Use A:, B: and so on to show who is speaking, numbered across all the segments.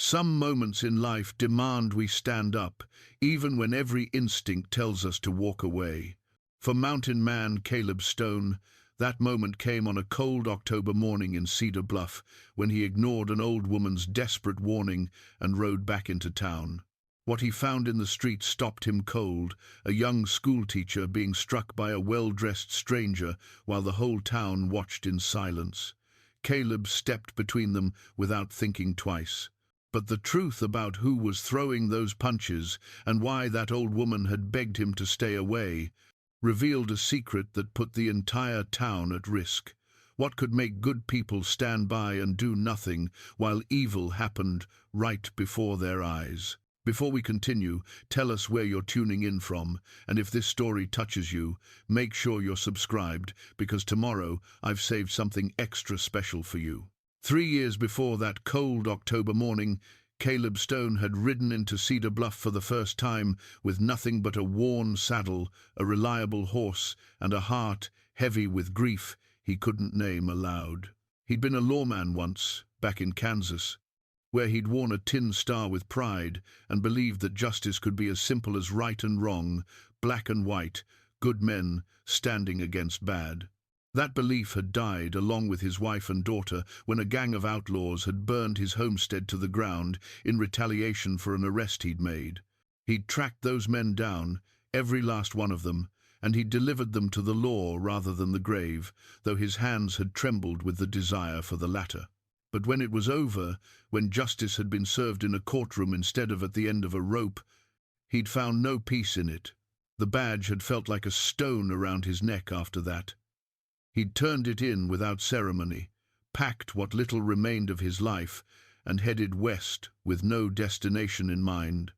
A: Some moments in life demand we stand up, even when every instinct tells us to walk away. For mountain man Caleb Stone, that moment came on a cold October morning in Cedar Bluff when he ignored an old woman's desperate warning and rode back into town. What he found in the street stopped him cold, a young schoolteacher being struck by a well-dressed stranger while the whole town watched in silence. Caleb stepped between them without thinking twice. But the truth about who was throwing those punches and why that old woman had begged him to stay away revealed a secret that put the entire town at risk. What could make good people stand by and do nothing while evil happened right before their eyes? Before we continue, tell us where you're tuning in from, and if this story touches you, make sure you're subscribed, because tomorrow I've saved something extra special for you. 3 years before that cold October morning, Caleb Stone had ridden into Cedar Bluff for the first time with nothing but a worn saddle, a reliable horse, and a heart heavy with grief he couldn't name aloud. He'd been a lawman once, back in Kansas, where he'd worn a tin star with pride and believed that justice could be as simple as right and wrong, black and white, good men standing against bad. That belief had died along with his wife and daughter when a gang of outlaws had burned his homestead to the ground in retaliation for an arrest he'd made. He'd tracked those men down, every last one of them, and he'd delivered them to the law rather than the grave, though his hands had trembled with the desire for the latter. But when it was over, when justice had been served in a courtroom instead of at the end of a rope, he'd found no peace in it. The badge had felt like a stone around his neck after that. He'd turned it in without ceremony, packed what little remained of his life, and headed west with no destination in mind.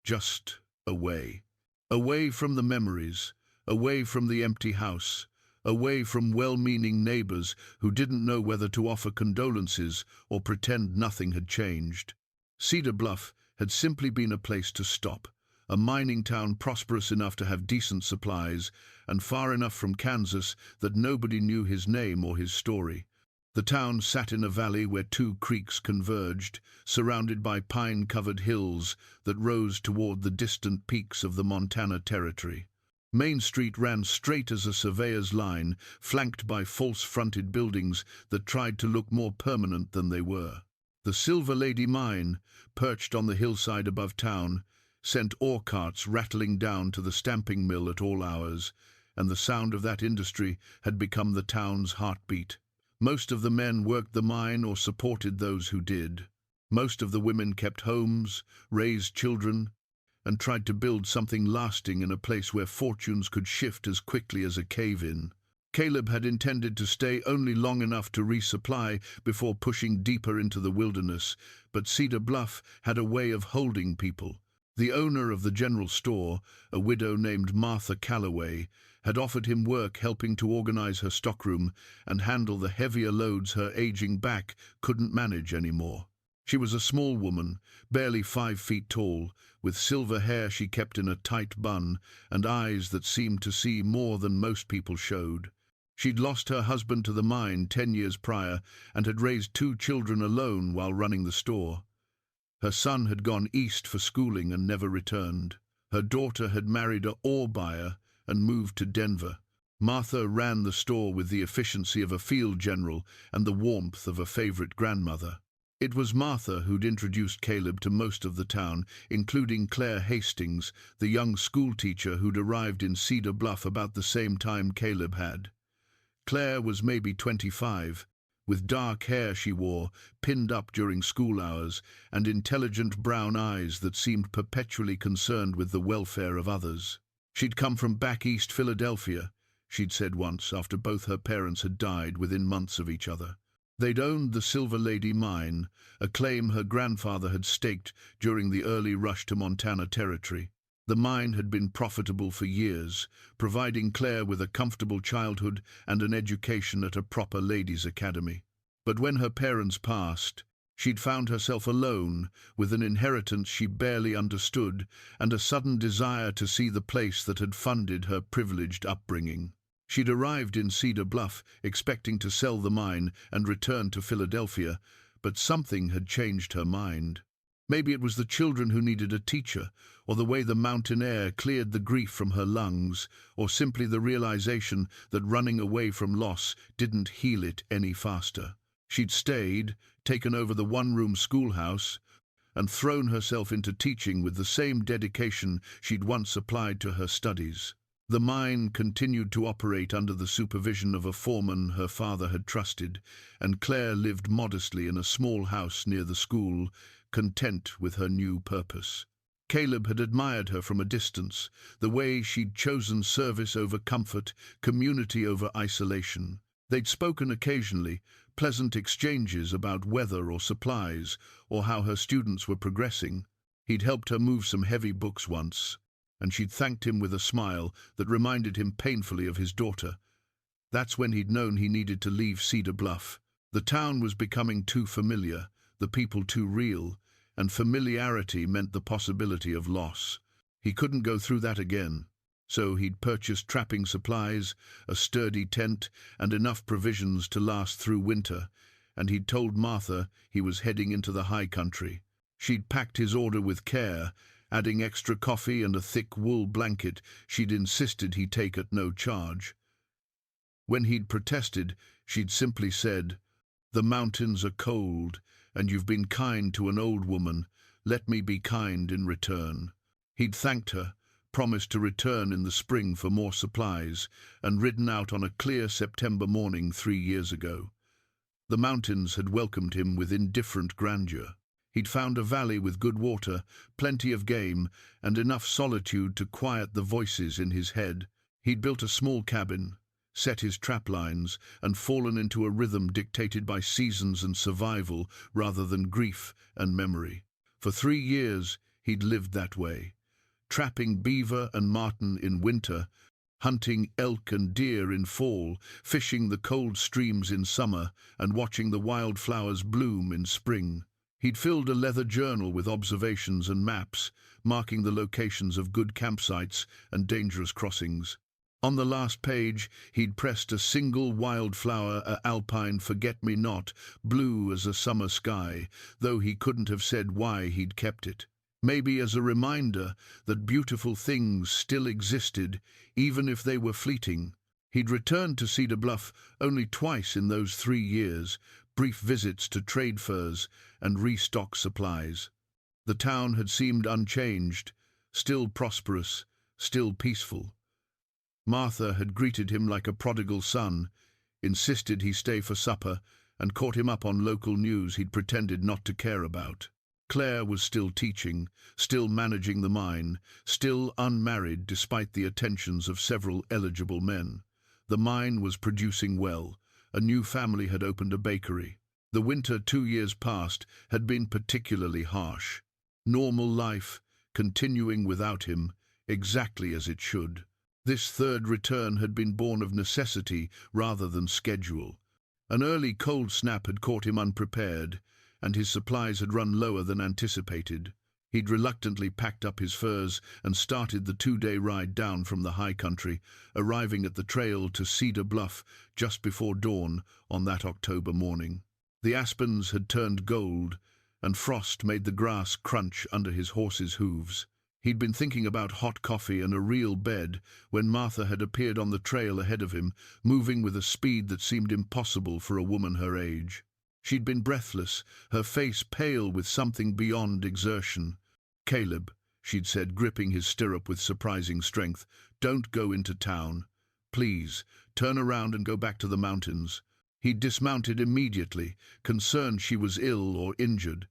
A: Just away. Away from the memories, away from the empty house, away from well-meaning neighbors who didn't know whether to offer condolences or pretend nothing had changed. Cedar Bluff had simply been a place to stop, a mining town prosperous enough to have decent supplies, and far enough from Kansas that nobody knew his name or his story. The town sat in a valley where two creeks converged, surrounded by pine-covered hills that rose toward the distant peaks of the Montana Territory. Main Street ran straight as a surveyor's line, flanked by false-fronted buildings that tried to look more permanent than they were. The Silver Lady Mine, perched on the hillside above town, sent ore carts rattling down to the stamping mill at all hours, and the sound of that industry had become the town's heartbeat. Most of the men worked the mine or supported those who did. Most of the women kept homes, raised children, and tried to build something lasting in a place where fortunes could shift as quickly as a cave-in. Caleb had intended to stay only long enough to resupply before pushing deeper into the wilderness, but Cedar Bluff had a way of holding people. The owner of the general store, a widow named Martha Calloway, had offered him work helping to organize her stockroom and handle the heavier loads her aging back couldn't manage anymore. She was a small woman, barely 5 feet tall, with silver hair she kept in a tight bun and eyes that seemed to see more than most people showed. She'd lost her husband to the mine 10 years prior and had raised 2 children alone while running the store. Her son had gone east for schooling and never returned. Her daughter had married an ore buyer and moved to Denver. Martha ran the store with the efficiency of a field general and the warmth of a favorite grandmother. It was Martha who'd introduced Caleb to most of the town, including Claire Hastings, the young schoolteacher who'd arrived in Cedar Bluff about the same time Caleb had. Claire was maybe 25, with dark hair she wore, pinned up during school hours, and intelligent brown eyes that seemed perpetually concerned with the welfare of others. She'd come from back east Philadelphia, she'd said once, after both her parents had died within months of each other. They'd owned the Silver Lady Mine, a claim her grandfather had staked during the early rush to Montana Territory. The mine had been profitable for years, providing Claire with a comfortable childhood and an education at a proper ladies' academy. But when her parents passed, she'd found herself alone, with an inheritance she barely understood and a sudden desire to see the place that had funded her privileged upbringing. She'd arrived in Cedar Bluff, expecting to sell the mine and return to Philadelphia, But something had changed her mind. Maybe it was the children who needed a teacher, or the way the mountain air cleared the grief from her lungs, or simply the realization that running away from loss didn't heal it any faster. She'd stayed, taken over the one-room schoolhouse, and thrown herself into teaching with the same dedication she'd once applied to her studies. The mine continued to operate under the supervision of a foreman her father had trusted, and Claire lived modestly in a small house near the school, content with her new purpose. Caleb had admired her from a distance, the way she'd chosen service over comfort, community over isolation. They'd spoken occasionally, pleasant exchanges about weather or supplies, or how her students were progressing. He'd helped her move some heavy books once, and she'd thanked him with a smile that reminded him painfully of his daughter. That's when he'd known he needed to leave Cedar Bluff. The town was becoming too familiar, the people too real, and familiarity meant the possibility of loss. He couldn't go through that again. So he'd purchased trapping supplies, a sturdy tent, and enough provisions to last through winter, and he'd told Martha he was heading into the high country. She'd packed his order with care, adding extra coffee and a thick wool blanket she'd insisted he take at no charge. When he'd protested, she'd simply said, "The mountains are cold, and you've been kind to an old woman. Let me be kind in return." He'd thanked her, promised to return in the spring for more supplies, and ridden out on a clear September morning 3 years ago. The mountains had welcomed him with indifferent grandeur. He'd found a valley with good water, plenty of game, and enough solitude to quiet the voices in his head. He'd built a small cabin, set his trap lines, and fallen into a rhythm dictated by seasons and survival rather than grief and memory. For 3 years, he'd lived that way, trapping beaver and marten in winter, hunting elk and deer in fall, fishing the cold streams in summer, and watching the wildflowers bloom in spring. He'd filled a leather journal with observations and maps, marking the locations of good campsites and dangerous crossings. On the last page, he'd pressed a single wildflower, a alpine forget-me-not, blue as a summer sky, though he couldn't have said why he'd kept it. Maybe as a reminder that beautiful things still existed, even if they were fleeting. He'd returned to Cedar Bluff only twice in those 3 years, brief visits to trade fairs and restock supplies. The town had seemed unchanged, still prosperous, still peaceful. Martha had greeted him like a prodigal son, insisted he stay for supper, and caught him up on local news he'd pretended not to care about. Claire was still teaching, still managing the mine, still unmarried despite the attentions of several eligible men. The mine was producing well. A new family had opened a bakery. The winter 2 years past had been particularly harsh. Normal life, continuing without him, exactly as it should. This third return had been born of necessity rather than schedule. An early cold snap had caught him unprepared, and his supplies had run lower than anticipated. He'd reluctantly packed up his furs and started the 2-day ride down from the high country, arriving at the trail to Cedar Bluff just before dawn on that October morning. The aspens had turned gold, and frost made the grass crunch under his horse's hooves. He'd been thinking about hot coffee and a real bed when Martha had appeared on the trail ahead of him, moving with a speed that seemed impossible for a woman her age. She'd been breathless, her face pale with something beyond exertion. "Caleb," she'd said, gripping his stirrup with surprising strength, "don't go into town. Please, turn around and go back to the mountains." He'd dismounted immediately, concerned she was ill or injured.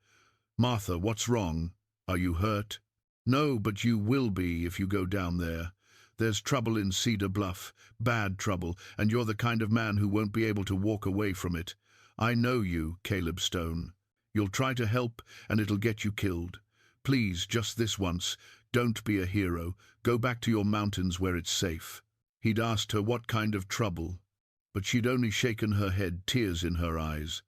A: "Martha, what's wrong? Are you hurt?" "No, but you will be if you go down there. There's trouble in Cedar Bluff, bad trouble, and you're the kind of man who won't be able to walk away from it. I know you, Caleb Stone. You'll try to help, and it'll get you killed. Please, just this once, don't be a hero. Go back to your mountains where it's safe." He'd asked her what kind of trouble, but she'd only shaken her head, tears in her eyes.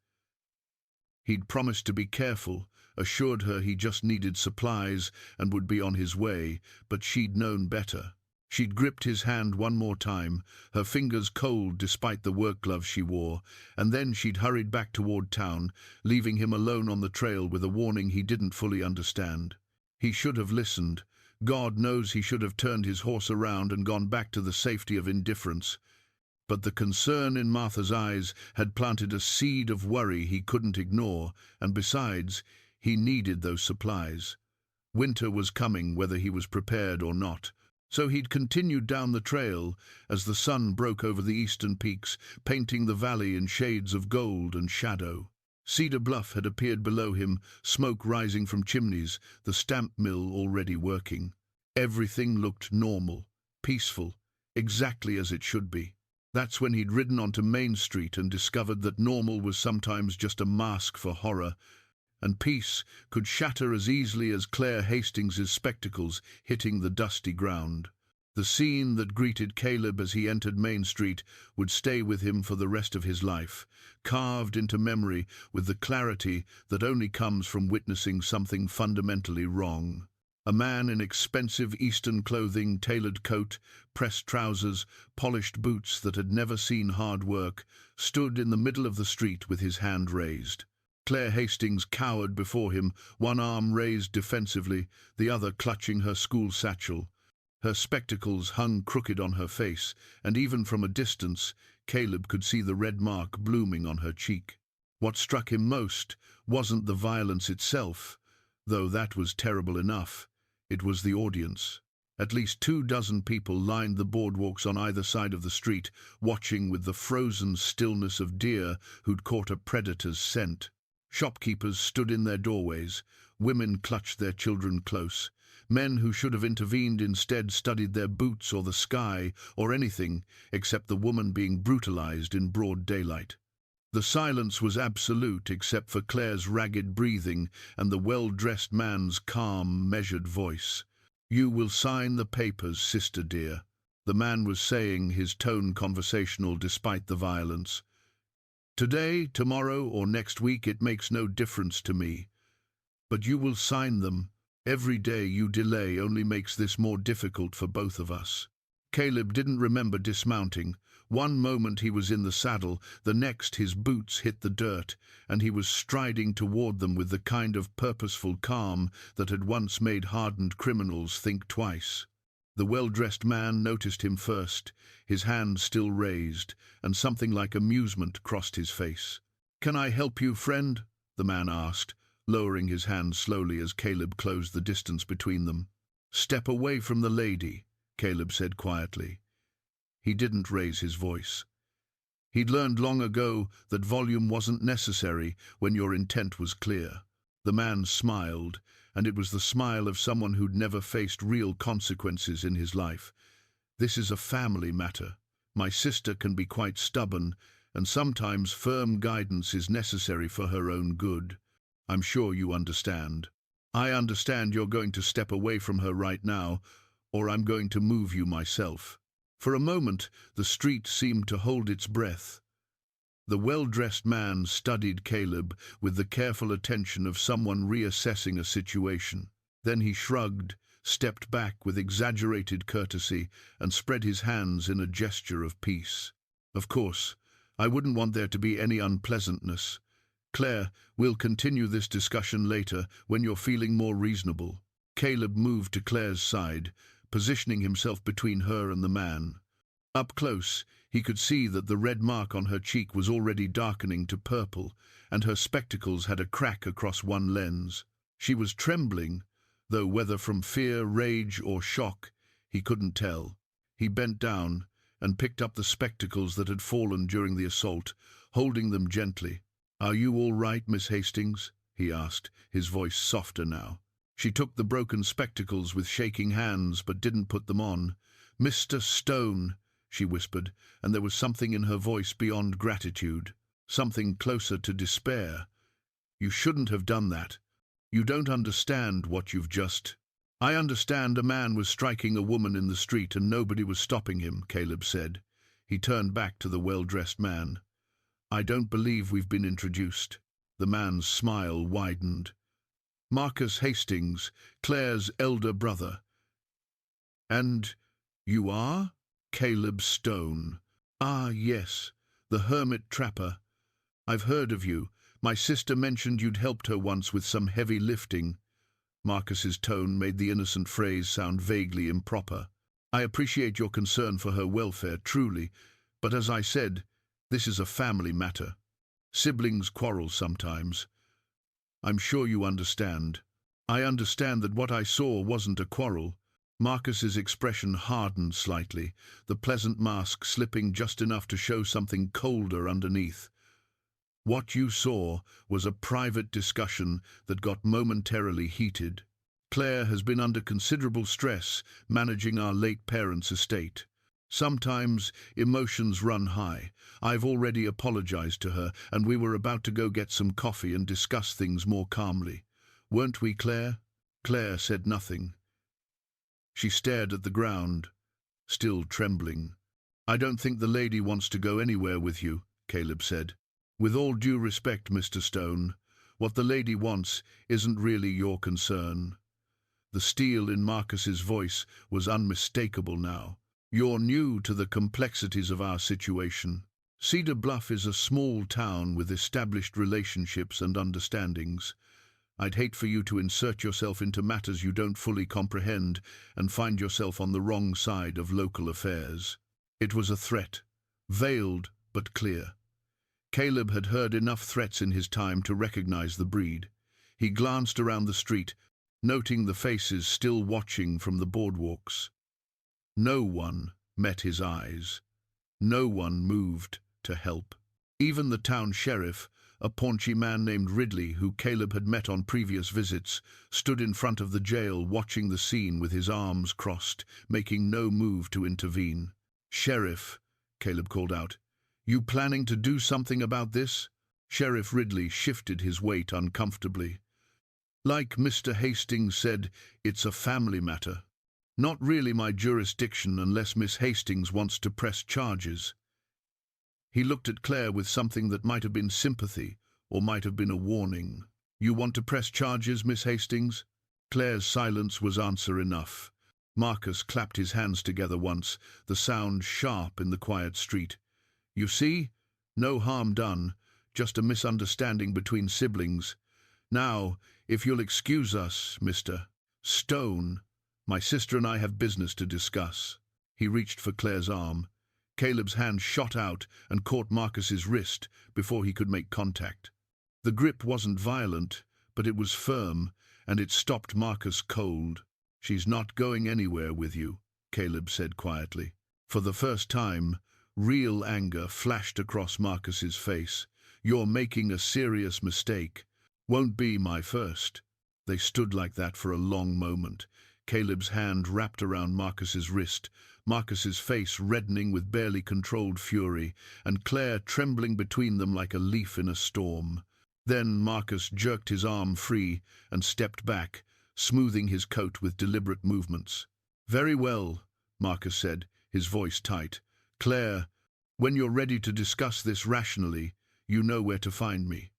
A: He'd promised to be careful, assured her he just needed supplies and would be on his way, but she'd known better. She'd gripped his hand one more time, her fingers cold despite the work gloves she wore, and then she'd hurried back toward town, leaving him alone on the trail with a warning he didn't fully understand. He should have listened. God knows he should have turned his horse around and gone back to the safety of indifference. But the concern in Martha's eyes had planted a seed of worry he couldn't ignore, and besides, he needed those supplies. Winter was coming, whether he was prepared or not. So he'd continued down the trail as the sun broke over the eastern peaks, painting the valley in shades of gold and shadow. Cedar Bluff had appeared below him, smoke rising from chimneys, the stamp mill already working. Everything looked normal, peaceful, exactly as it should be. That's when he'd ridden onto Main Street and discovered that normal was sometimes just a mask for horror, and peace could shatter as easily as Claire Hastings's spectacles hitting the dusty ground. The scene that greeted Caleb as he entered Main Street would stay with him for the rest of his life, carved into memory with the clarity that only comes from witnessing something fundamentally wrong. A man in expensive Eastern clothing, tailored coat, pressed trousers, polished boots that had never seen hard work, stood in the middle of the street with his hand raised. Claire Hastings cowered before him, one arm raised defensively, the other clutching her school satchel. Her spectacles hung crooked on her face, and even from a distance, Caleb could see the red mark blooming on her cheek. What struck him most wasn't the violence itself, though that was terrible enough. It was the audience. At least 24 people lined the boardwalks on either side of the street, watching with the frozen stillness of deer who'd caught a predator's scent. Shopkeepers stood in their doorways, women clutched their children close. Men who should have intervened instead studied their boots or the sky or anything except the woman being brutalized in broad daylight. The silence was absolute except for Claire's ragged breathing and the well-dressed man's calm, measured voice. "You will sign the papers, sister dear," the man was saying, his tone conversational despite the violence. "Today, tomorrow, or next week, it makes no difference to me. But you will sign them. Every day you delay only makes this more difficult for both of us." Caleb didn't remember dismounting. One moment he was in the saddle, the next his boots hit the dirt, and he was striding toward them with the kind of purposeful calm that had once made hardened criminals think twice. The well-dressed man noticed him first, his hand still raised, and something like amusement crossed his face. "Can I help you, friend?" the man asked, lowering his hand slowly as Caleb closed the distance between them. "Step away from the lady," Caleb said quietly. He didn't raise his voice. He'd learned long ago that volume wasn't necessary when your intent was clear. The man smiled, and it was the smile of someone who'd never faced real consequences in his life. "This is a family matter. My sister can be quite stubborn, and sometimes firm guidance is necessary for her own good. I'm sure you understand. I understand you're going to step away from her right now, or I'm going to move you myself." For a moment, the street seemed to hold its breath. The well-dressed man studied Caleb with the careful attention of someone reassessing a situation. Then he shrugged, stepped back with exaggerated courtesy, and spread his hands in a gesture of peace. "Of course, I wouldn't want there to be any unpleasantness. Claire, we'll continue this discussion later when you're feeling more reasonable." Caleb moved to Claire's side, positioning himself between her and the man. Up close, he could see that the red mark on her cheek was already darkening to purple, and her spectacles had a crack across one lens. She was trembling, though whether from fear, rage, or shock, he couldn't tell. He bent down and picked up the spectacles that had fallen during the assault, holding them gently. "Are you all right, Miss Hastings?" he asked, his voice softer now. She took the broken spectacles with shaking hands, but didn't put them on. "Mr. Stone," she whispered, and there was something in her voice beyond gratitude, something closer to despair. "You shouldn't have done that. You don't understand what you've just—" "I understand a man was striking a woman in the street and nobody was stopping him," Caleb said. He turned back to the well-dressed man. "I don't believe we've been introduced." The man's smile widened. "Marcus Hastings, Claire's elder brother. And You are? Caleb Stone. Ah, yes, the hermit trapper. I've heard of you. My sister mentioned you'd helped her once with some heavy lifting. Marcus's tone made the innocent phrase sound vaguely improper. I appreciate your concern for her welfare, truly, but as I said, this is a family matter. Siblings quarrel sometimes. I'm sure you understand. I understand that what I saw wasn't a quarrel. Marcus's expression hardened slightly, the pleasant mask slipping just enough to show something colder underneath. What you saw was a private discussion that got momentarily heated. Claire has been under considerable stress managing our late parents' estate. Sometimes emotions run high. I've already apologized to her, and we were about to go get some coffee and discuss things more calmly. Weren't we, Claire? Claire said nothing. She stared at the ground, still trembling. I don't think the lady wants to go anywhere with you, Caleb said. With all due respect, Mr. Stone, what the lady wants isn't really your concern. The steel in Marcus's voice was unmistakable now. You're new to the complexities of our situation. Cedar Bluff is a small town with established relationships and understandings. I'd hate for you to insert yourself into matters you don't fully comprehend and find yourself on the wrong side of local affairs. It was a threat, veiled but clear. Caleb had heard enough threats in his time to recognize the breed. He glanced around the street, noting the faces still watching from the boardwalks. No one met his eyes. No one moved to help. Even the town sheriff, a paunchy man named Ridley, who Caleb had met on previous visits, stood in front of the jail watching the scene with his arms crossed, making no move to intervene. "Sheriff," Caleb called out, "you planning to do something about this?" Sheriff Ridley shifted his weight uncomfortably. "Like Mr. Hastings said, it's a family matter. Not really my jurisdiction unless Miss Hastings wants to press charges." He looked at Claire with something that might have been sympathy or might have been a warning. "You want to press charges, Miss Hastings?" Claire's silence was answer enough. Marcus clapped his hands together once, the sound sharp in the quiet street. "You see? No harm done, just a misunderstanding between siblings. Now, if you'll excuse us, Mr. Stone, my sister and I have business to discuss." He reached for Claire's arm. Caleb's hand shot out and caught Marcus's wrist before he could make contact. The grip wasn't violent, but it was firm, and it stopped Marcus cold. "She's not going anywhere with you," Caleb said quietly. For the first time, real anger flashed across Marcus's face. "You're making a serious mistake." "Won't be my first." They stood like that for a long moment, Caleb's hand wrapped around Marcus's wrist, Marcus's face reddening with barely controlled fury, and Claire trembling between them like a leaf in a storm. Then Marcus jerked his arm free and stepped back, smoothing his coat with deliberate movements. "Very well," Marcus said, his voice tight. "Claire, when you're ready to discuss this rationally, you know where to find me.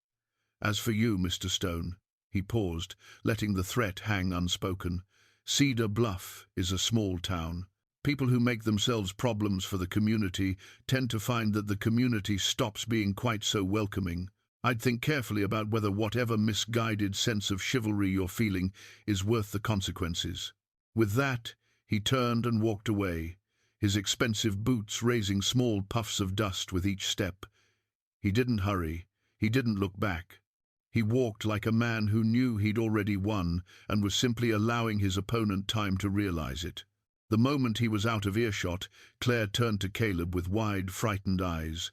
A: As for you, Mr. Stone," he paused, letting the threat hang unspoken, "Cedar Bluff is a small town. People who make themselves problems for the community tend to find that the community stops being quite so welcoming. I'd think carefully about whether whatever misguided sense of chivalry you're feeling is worth the consequences." With that, he turned and walked away, his expensive boots raising small puffs of dust with each step. He didn't hurry. He didn't look back. He walked like a man who knew he'd already won and was simply allowing his opponent time to realize it. The moment he was out of earshot, Claire turned to Caleb with wide, frightened eyes.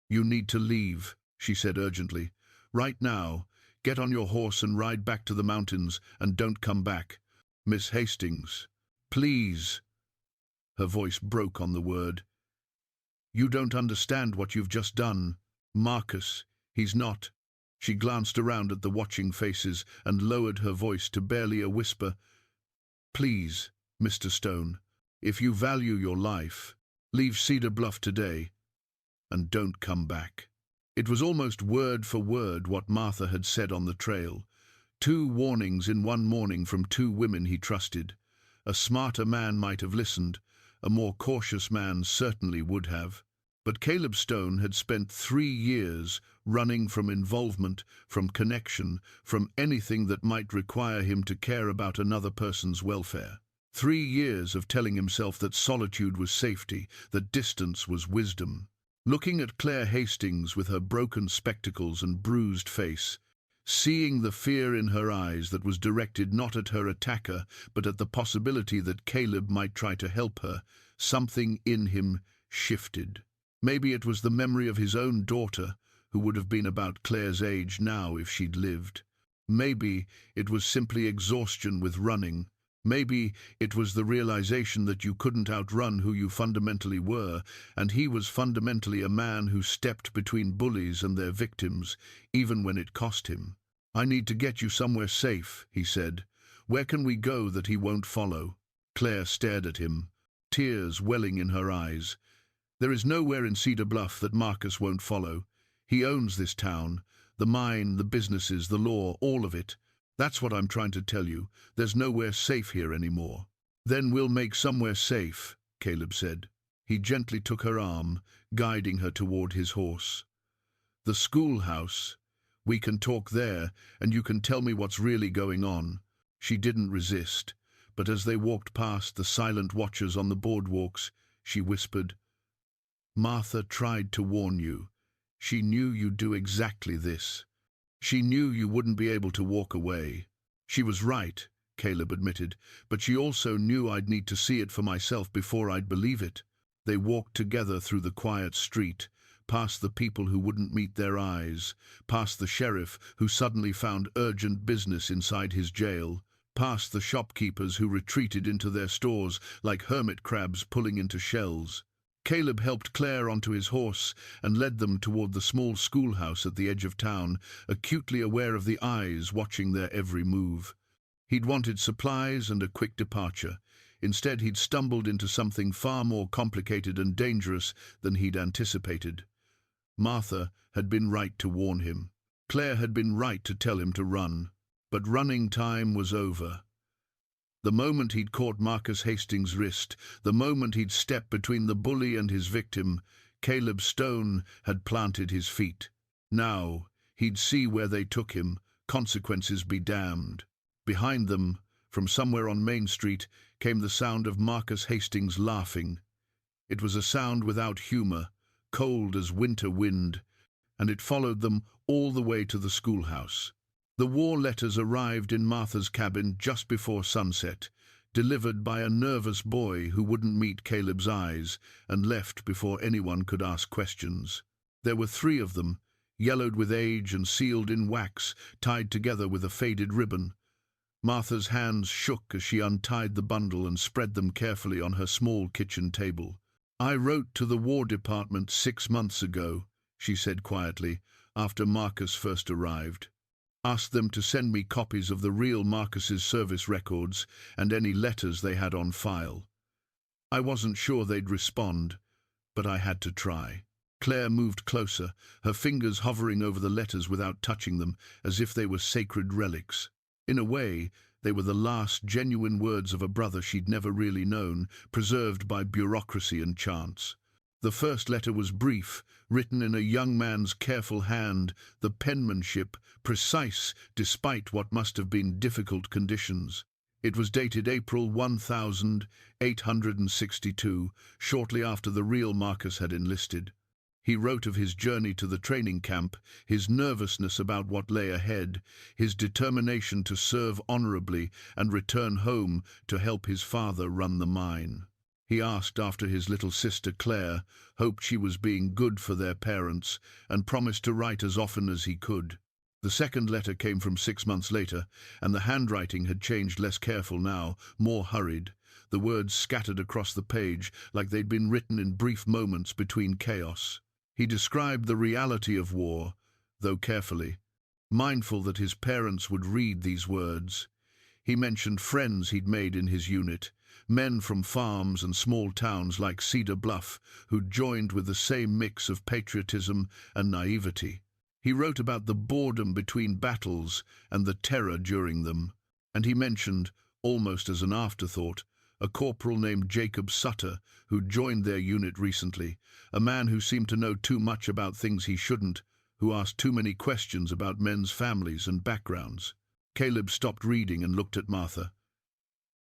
A: "You need to leave," she said urgently. "Right now. Get on your horse and ride back to the mountains, and don't come back. Miss Hastings, please." Her voice broke on the word. "You don't understand what you've just done. Marcus, he's not." She glanced around at the watching faces and lowered her voice to barely a whisper. "Please, Mr. Stone, if you value your life, leave Cedar Bluff today, and don't come back." It was almost word for word what Martha had said on the trail. 2 warnings in one morning from 2 women he trusted. A smarter man might have listened. A more cautious man certainly would have. But Caleb Stone had spent 3 years running from involvement, from connection, from anything that might require him to care about another person's welfare. 3 years of telling himself that solitude was safety, that distance was wisdom. Looking at Claire Hastings with her broken spectacles and bruised face, seeing the fear in her eyes that was directed not at her attacker, but at the possibility that Caleb might try to help her, something in him shifted. Maybe it was the memory of his own daughter, who would have been about Claire's age now if she'd lived. Maybe it was simply exhaustion with running. Maybe it was the realization that you couldn't outrun who you fundamentally were, and he was fundamentally a man who stepped between bullies and their victims, even when it cost him. "I need to get you somewhere safe," he said. "Where can we go that he won't follow?" Claire stared at him, tears welling in her eyes. "There is nowhere in Cedar Bluff that Marcus won't follow. He owns this town, the mine, the businesses, the law, all of it. That's what I'm trying to tell you. There's nowhere safe here anymore." "Then we'll make somewhere safe," Caleb said. He gently took her arm, guiding her toward his horse. "The schoolhouse. We can talk there, and you can tell me what's really going on." She didn't resist, but as they walked past the silent watchers on the boardwalks, she whispered, "Martha tried to warn you. She knew you'd do exactly this. She knew you wouldn't be able to walk away." "She was right," Caleb admitted, "but she also knew I'd need to see it for myself before I'd believe it." They walked together through the quiet street, past the people who wouldn't meet their eyes, past the sheriff who suddenly found urgent business inside his jail, past the shopkeepers who retreated into their stores like hermit crabs pulling into shells. Caleb helped Claire onto his horse and led them toward the small schoolhouse at the edge of town, acutely aware of the eyes watching their every move. He'd wanted supplies and a quick departure. Instead, he'd stumbled into something far more complicated and dangerous than he'd anticipated. Martha had been right to warn him. Claire had been right to tell him to run. But running time was over. The moment he'd caught Marcus Hastings' wrist, the moment he'd stepped between the bully and his victim, Caleb Stone had planted his feet. Now he'd see where they took him, consequences be damned. Behind them, from somewhere on Main Street, came the sound of Marcus Hastings laughing. It was a sound without humor, cold as winter wind, and it followed them all the way to the schoolhouse. The war letters arrived in Martha's cabin just before sunset, delivered by a nervous boy who wouldn't meet Caleb's eyes and left before anyone could ask questions. There were 3 of them, yellowed with age and sealed in wax, tied together with a faded ribbon. Martha's hands shook as she untied the bundle and spread them carefully on her small kitchen table. "I wrote to the War Department 6 months ago," she said quietly, after Marcus first arrived. "Asked them to send me copies of the real Marcus's service records and any letters they had on file. I wasn't sure they'd respond, but I had to try." Claire moved closer, her fingers hovering over the letters without touching them, as if they were sacred relics. In a way, they were the last genuine words of a brother she'd never really known, preserved by bureaucracy and chance. The first letter was brief, written in a young man's careful hand, the penmanship precise despite what must have been difficult conditions. It was dated April 1862, shortly after the real Marcus had enlisted. He wrote of his journey to the training camp, his nervousness about what lay ahead, his determination to serve honorably and return home to help his father run the mine. He asked after his little sister Claire, hoped she was being good for their parents, and promised to write as often as he could. The second letter came from 6 months later, and the handwriting had changed, less careful now, more hurried. The words scattered across the page like they'd been written in brief moments between chaos. He described the reality of war, though carefully, mindful that his parents would read these words. He mentioned friends he'd made in his unit, men from farms and small towns like Cedar Bluff who'd joined with the same mix of patriotism and naivety. He wrote about the boredom between battles and the terror during them, and he mentioned, almost as an afterthought, a corporal named Jacob Sutter, who joined their unit recently, a man who seemed to know too much about things he shouldn't, who asked too many questions about men's families and backgrounds. Caleb stopped reading and looked at Martha.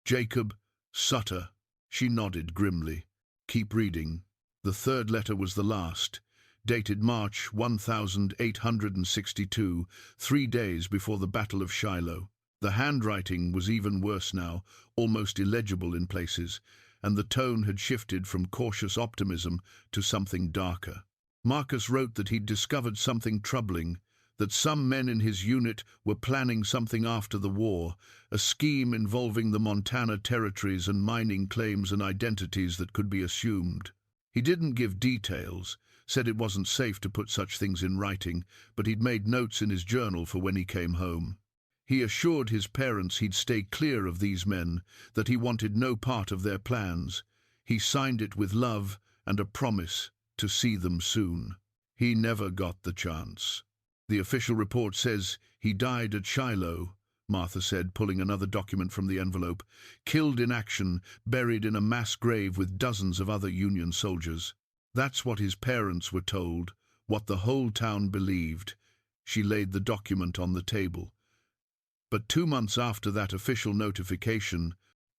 A: Jacob Sutter. She nodded grimly. Keep reading. The third letter was the last, dated March 1862, 3 days before the Battle of Shiloh. The handwriting was even worse now, almost illegible in places, and the tone had shifted from cautious optimism to something darker. Marcus wrote that he'd discovered something troubling, that some men in his unit were planning something after the war, a scheme involving the Montana territories and mining claims and identities that could be assumed. He didn't give details, said it wasn't safe to put such things in writing, but he'd made notes in his journal for when he came home. He assured his parents he'd stay clear of these men, that he wanted no part of their plans. He signed it with love and a promise to see them soon. He never got the chance. The official report says he died at Shiloh, Martha said, pulling another document from the envelope. Killed in action, buried in a mass grave with dozens of other Union soldiers. That's what his parents were told, what the whole town believed. She laid the document on the table. But 2 months after that official notification,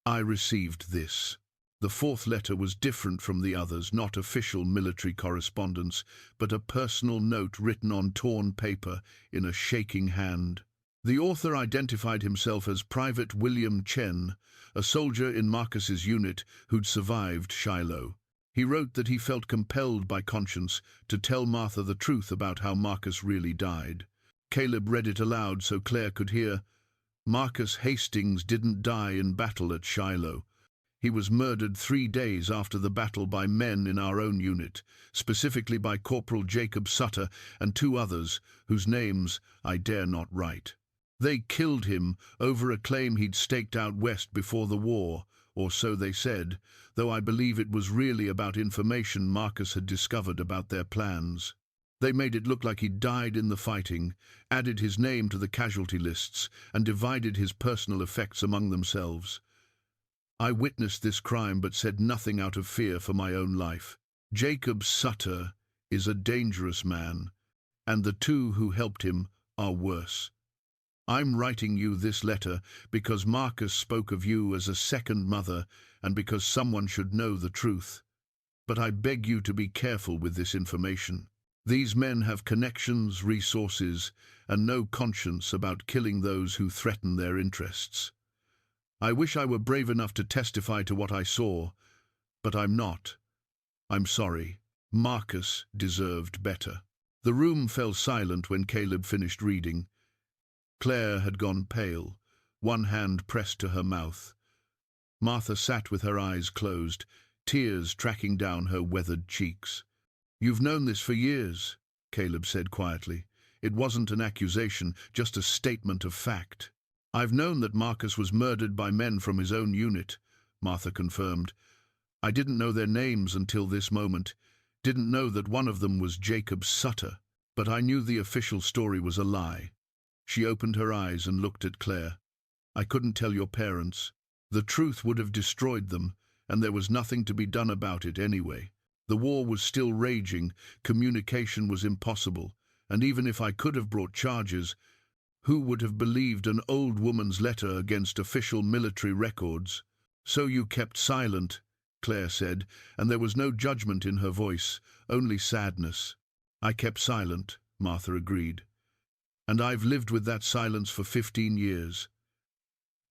A: I received this. The fourth letter was different from the others, not official military correspondence, but a personal note written on torn paper in a shaking hand. The author identified himself as Private William Chen, a soldier in Marcus's unit who'd survived Shiloh. He wrote that he felt compelled by conscience to tell Martha the truth about how Marcus really died. Caleb read it aloud so Claire could hear. Marcus Hastings didn't die in battle at Shiloh. He was murdered 3 days after the battle by men in our own unit, specifically by Corporal Jacob Sutter and 2 others, whose names I dare not write. They killed him over a claim he'd staked out west before the war, or so they said, though I believe it was really about information Marcus had discovered about their plans. They made it look like he'd died in the fighting, added his name to the casualty lists, and divided his personal effects among themselves. I witnessed this crime but said nothing out of fear for my own life. Jacob Sutter is a dangerous man, and the 2 who helped him are worse. I'm writing you this letter because Marcus spoke of you as a second mother and because someone should know the truth. But I beg you to be careful with this information. These men have connections, resources, and no conscience about killing those who threaten their interests. I wish I were brave enough to testify to what I saw, but I'm not. I'm sorry. Marcus deserved better. The room fell silent when Caleb finished reading. Claire had gone pale, one hand pressed to her mouth. Martha sat with her eyes closed, tears tracking down her weathered cheeks. You've known this for years, Caleb said quietly. It wasn't an accusation, just a statement of fact. I've known that Marcus was murdered by men from his own unit, Martha confirmed. I didn't know their names until this moment, didn't know that one of them was Jacob Sutter, but I knew the official story was a lie. She opened her eyes and looked at Claire. I couldn't tell your parents. The truth would have destroyed them, and there was nothing to be done about it anyway. The war was still raging, communication was impossible, and even if I could have brought charges, who would have believed an old woman's letter against official military records? So you kept silent, Claire said, and there was no judgment in her voice, only sadness. I kept silent, Martha agreed. And I've lived with that silence for 15 years.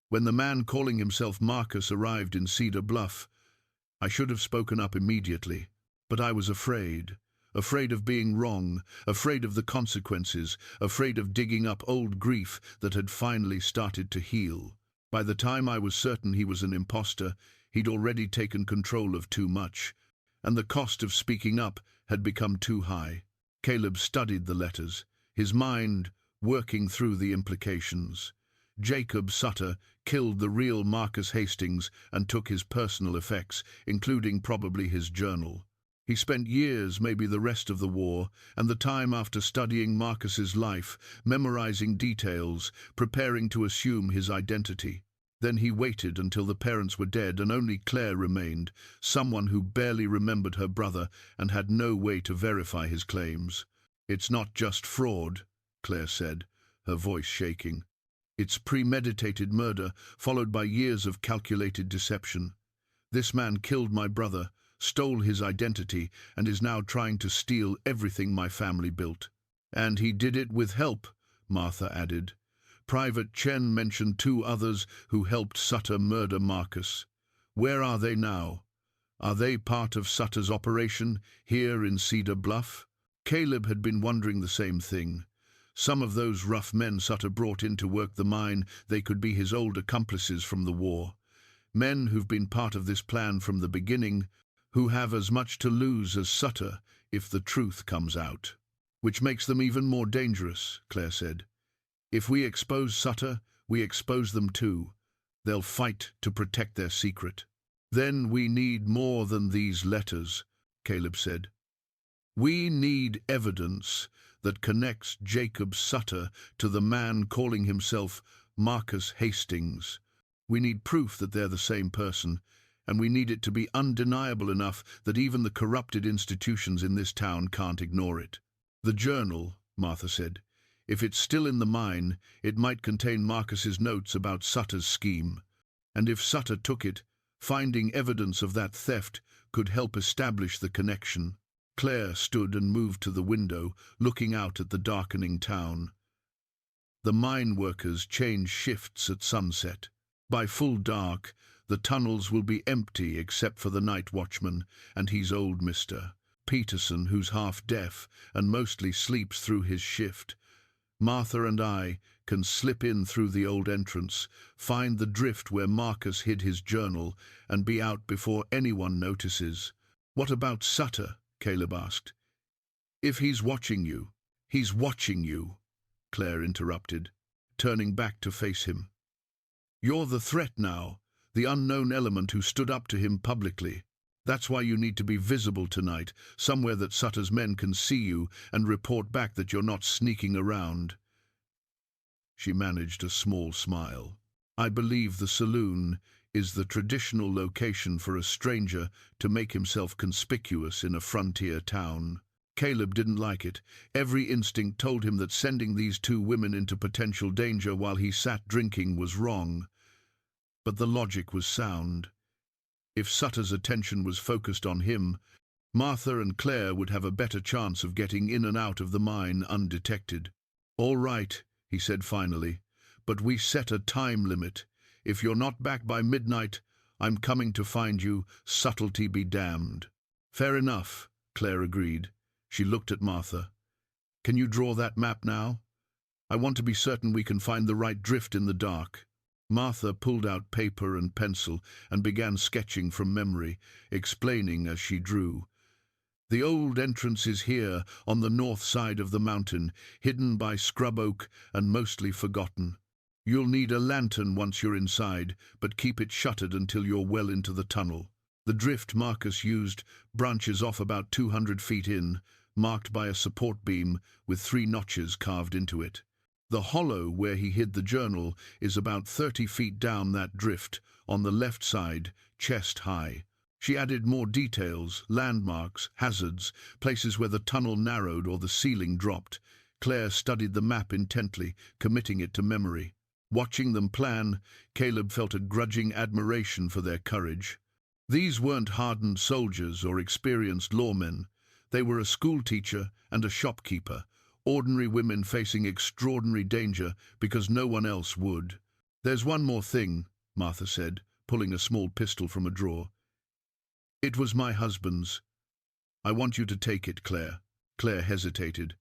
A: When the man calling himself Marcus arrived in Cedar Bluff, I should have spoken up immediately, but I was afraid. Afraid of being wrong, afraid of the consequences, afraid of digging up old grief that had finally started to heal. By the time I was certain he was an impostor, he'd already taken control of too much, and the cost of speaking up had become too high. Caleb studied the letters, his mind working through the implications. Jacob Sutter killed the real Marcus Hastings and took his personal effects, including probably his journal. He spent years, maybe the rest of the war, and the time after studying Marcus's life, memorizing details, preparing to assume his identity. Then he waited until the parents were dead and only Claire remained, someone who barely remembered her brother and had no way to verify his claims. "It's not just fraud," Claire said, her voice shaking. "It's premeditated murder, followed by years of calculated deception. This man killed my brother, stole his identity, and is now trying to steal everything my family built." "And he did it with help," Martha added. "Private Chen mentioned 2 others who helped Sutter murder Marcus. Where are they now? Are they part of Sutter's operation here in Cedar Bluff?" Caleb had been wondering the same thing. Some of those rough men Sutter brought in to work the mine, they could be his old accomplices from the war. Men who've been part of this plan from the beginning, who have as much to lose as Sutter if the truth comes out. "Which makes them even more dangerous," Claire said. "If we expose Sutter, we expose them too. They'll fight to protect their secret." "Then we need more than these letters," Caleb said. "We need evidence that connects Jacob Sutter to the man calling himself Marcus Hastings. We need proof that they're the same person, and we need it to be undeniable enough that even the corrupted institutions in this town can't ignore it." "The journal," Martha said. "If it's still in the mine, it might contain Marcus's notes about Sutter's scheme. And if Sutter took it, finding evidence of that theft could help establish the connection." Claire stood and moved to the window, looking out at the darkening town. The mine workers change shifts at sunset. By full dark, the tunnels will be empty except for the night watchman, and he's old Mr. Peterson, who's half-deaf and mostly sleeps through his shift. Martha and I can slip in through the old entrance, find the drift where Marcus hid his journal, and be out before anyone notices. "What about Sutter?" Caleb asked. "If he's watching you, he's watching you," Claire interrupted, turning back to face him. "You're the threat now, the unknown element who stood up to him publicly. That's why you need to be visible tonight, somewhere that Sutter's men can see you and report back that you're not sneaking around." She managed a small smile. "I believe the Saloon is the traditional location for a stranger to make himself conspicuous in a frontier town." Caleb didn't like it. Every instinct told him that sending these 2 women into potential danger while he sat drinking was wrong. But the logic was sound. If Sutter's attention was focused on him, Martha and Claire would have a better chance of getting in and out of the mine undetected. "All right," he said finally, "but we set a time limit. If you're not back by midnight, I'm coming to find you, subtlety be damned." "Fair enough," Claire agreed. She looked at Martha. "Can you draw that map now? I want to be certain we can find the right drift in the dark." Martha pulled out paper and pencil and began sketching from memory, explaining as she drew. "The old entrance is here, on the north side of the mountain, hidden by scrub oak and mostly forgotten. You'll need a lantern once you're inside, but keep it shuttered until you're well into the tunnel. The drift Marcus used branches off about 200 feet in, marked by a support beam with 3 notches carved into it. The hollow where he hid the journal is about 30 feet down that drift, on the left side, chest high." She added more details, landmarks, hazards, places where the tunnel narrowed or the ceiling dropped. Claire studied the map intently, committing it to memory. Watching them plan, Caleb felt a grudging admiration for their courage. These weren't hardened soldiers or experienced lawmen. They were a schoolteacher and a shopkeeper, ordinary women facing extraordinary danger because no one else would. "There's one more thing," Martha said, pulling a small pistol from a drawer. "It was my husband's. I want you to take it, Claire." Claire hesitated.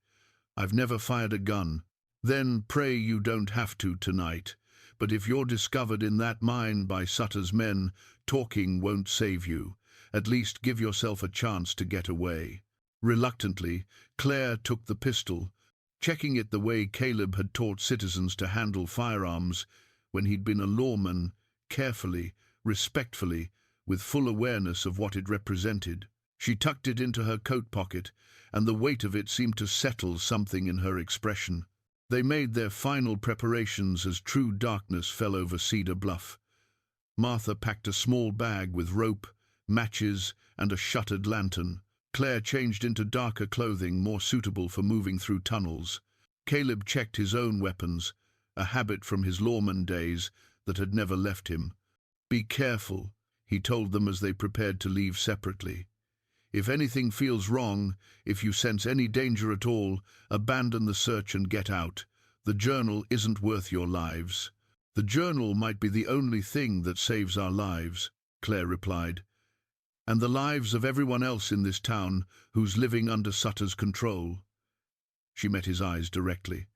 A: "I've never fired a gun." "Then pray you don't have to tonight. But if you're discovered in that mine by Sutter's men, talking won't save you. At least give yourself a chance to get away." Reluctantly, Claire took the pistol, checking it the way Caleb had taught citizens to handle firearms when he'd been a lawman, carefully, respectfully, with full awareness of what it represented. She tucked it into her coat pocket, and the weight of it seemed to settle something in her expression. They made their final preparations as true darkness fell over Cedar Bluff. Martha packed a small bag with rope, matches, and a shuttered lantern. Claire changed into darker clothing more suitable for moving through tunnels. Caleb checked his own weapons, a habit from his lawman days that had never left him. "Be careful," he told them as they prepared to leave separately. "If anything feels wrong, if you sense any danger at all, abandon the search and get out. The journal isn't worth your lives." "The journal might be the only thing that saves our lives," Claire replied, "and the lives of everyone else in this town who's living under Sutter's control." She met his eyes directly.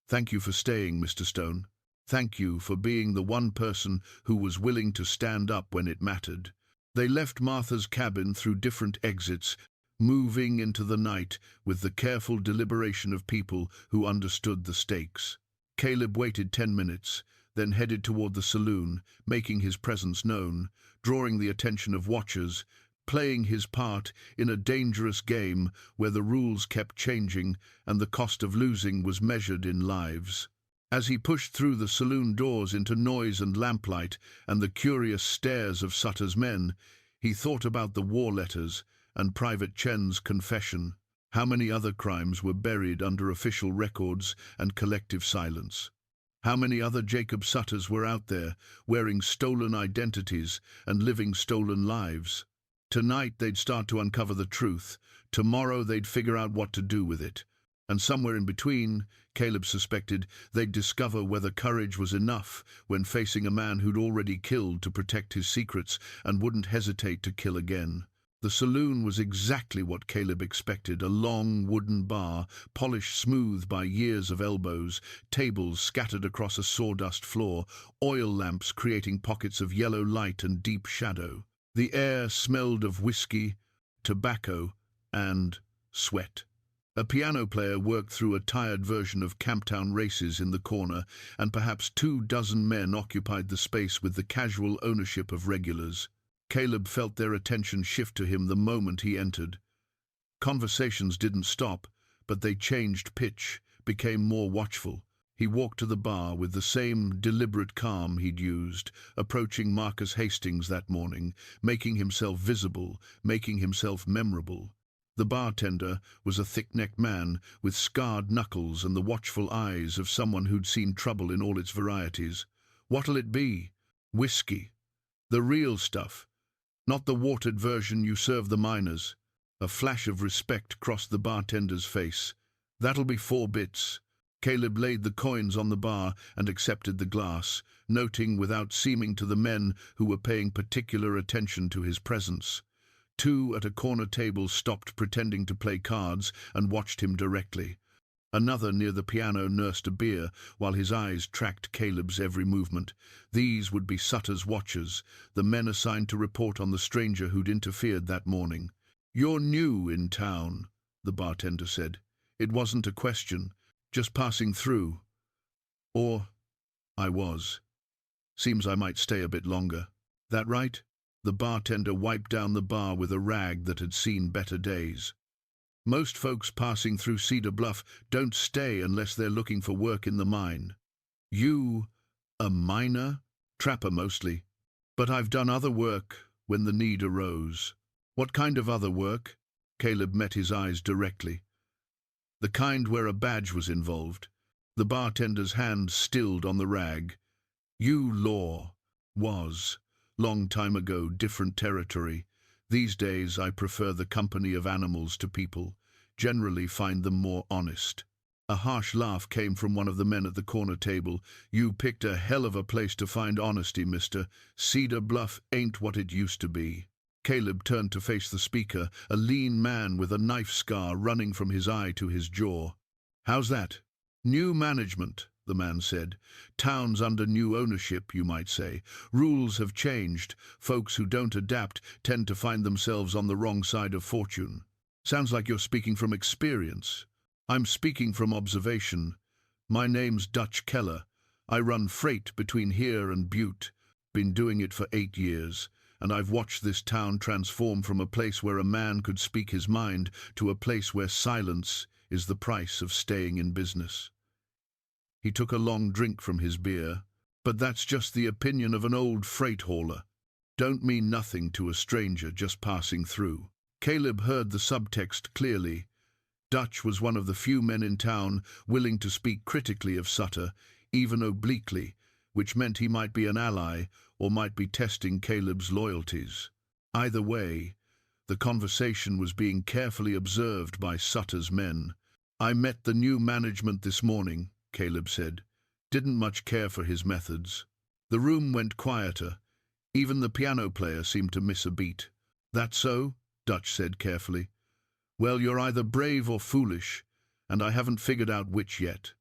A: "Thank you for staying, Mr. Stone. Thank you for being the one person who was willing to stand up when it mattered." They left Martha's cabin through different exits, moving into the night with the careful deliberation of people who understood the stakes. Caleb waited 10 minutes, then headed toward the saloon, making his presence known, drawing the attention of watchers, playing his part in a dangerous game where the rules kept changing and the cost of losing was measured in lives. As he pushed through the saloon doors into noise and lamplight and the curious stares of Sutter's men, he thought about the war letters and Private Chen's confession. How many other crimes were buried under official records and collective silence? How many other Jacob Sutters were out there, wearing stolen identities and living stolen lives? Tonight they'd start to uncover the truth. Tomorrow they'd figure out what to do with it. And somewhere in between, Caleb suspected, they'd discover whether courage was enough when facing a man who'd already killed to protect his secrets and wouldn't hesitate to kill again. The saloon was exactly what Caleb expected, a long wooden bar, polished smooth by years of elbows, tables scattered across a sawdust floor, oil lamps creating pockets of yellow light and deep shadow. The air smelled of whiskey, tobacco, and sweat. A piano player worked through a tired version of Camptown Races in the corner, and perhaps 24 men occupied the space with the casual ownership of regulars. Caleb felt their attention shift to him the moment he entered. Conversations didn't stop, but they changed pitch, became more watchful. He walked to the bar with the same deliberate calm he'd used, approaching Marcus Hastings that morning, making himself visible, making himself memorable. The bartender was a thick-necked man with scarred knuckles and the watchful eyes of someone who'd seen trouble in all its varieties. "What'll it be?" "Whiskey. The real stuff. Not the watered version you serve the miners." A flash of respect crossed the bartender's face. "That'll be 4 bits." Caleb laid the coins on the bar and accepted the glass, noting without seeming to the men who were paying particular attention to his presence. 2 at a corner table stopped pretending to play cards and watched him directly. Another near the piano nursed a beer while his eyes tracked Caleb's every movement. These would be Sutter's watchers, the men assigned to report on the stranger who'd interfered that morning. "You're new in town," the bartender said. It wasn't a question, just passing through. "Or I was. Seems I might stay a bit longer. That right?" The bartender wiped down the bar with a rag that had seen better days. "Most folks passing through Cedar Bluff don't stay unless they're looking for work in the mine." "You, a miner?" "Trapper mostly. But I've done other work when the need arose." "What kind of other work?" Caleb met his eyes directly. "The kind where a badge was involved." The bartender's hand stilled on the rag. "You law. Was. Long time ago, different territory. These days I prefer the company of animals to people. Generally find them more honest." A harsh laugh came from one of the men at the corner table. "You picked a hell of a place to find honesty, mister. Cedar Bluff ain't what it used to be." Caleb turned to face the speaker, a lean man with a knife scar running from his eye to his jaw. "How's that?" "New management," the man said. "Town's under new ownership, you might say. Rules have changed. Folks who don't adapt tend to find themselves on the wrong side of fortune." "Sounds like you're speaking from experience." "I'm speaking from observation. My name's Dutch Keller. I run freight between here and Butte. Been doing it for 8 years, and I've watched this town transform from a place where a man could speak his mind to a place where silence is the price of staying in business." He took a long drink from his beer. But that's just the opinion of an old freight hauler. Don't mean nothing to a stranger just passing through. Caleb heard the subtext clearly. Dutch was one of the few men in town willing to speak critically of Sutter, even obliquely, which meant he might be an ally or might be testing Caleb's loyalties. Either way, the conversation was being carefully observed by Sutter's men. "I met the new management this morning," Caleb said. "Didn't much care for his methods." The room went quieter. Even the piano player seemed to miss a beat. "That so?" Dutch said carefully. "Well, you're either brave or foolish, and I haven't figured out which yet.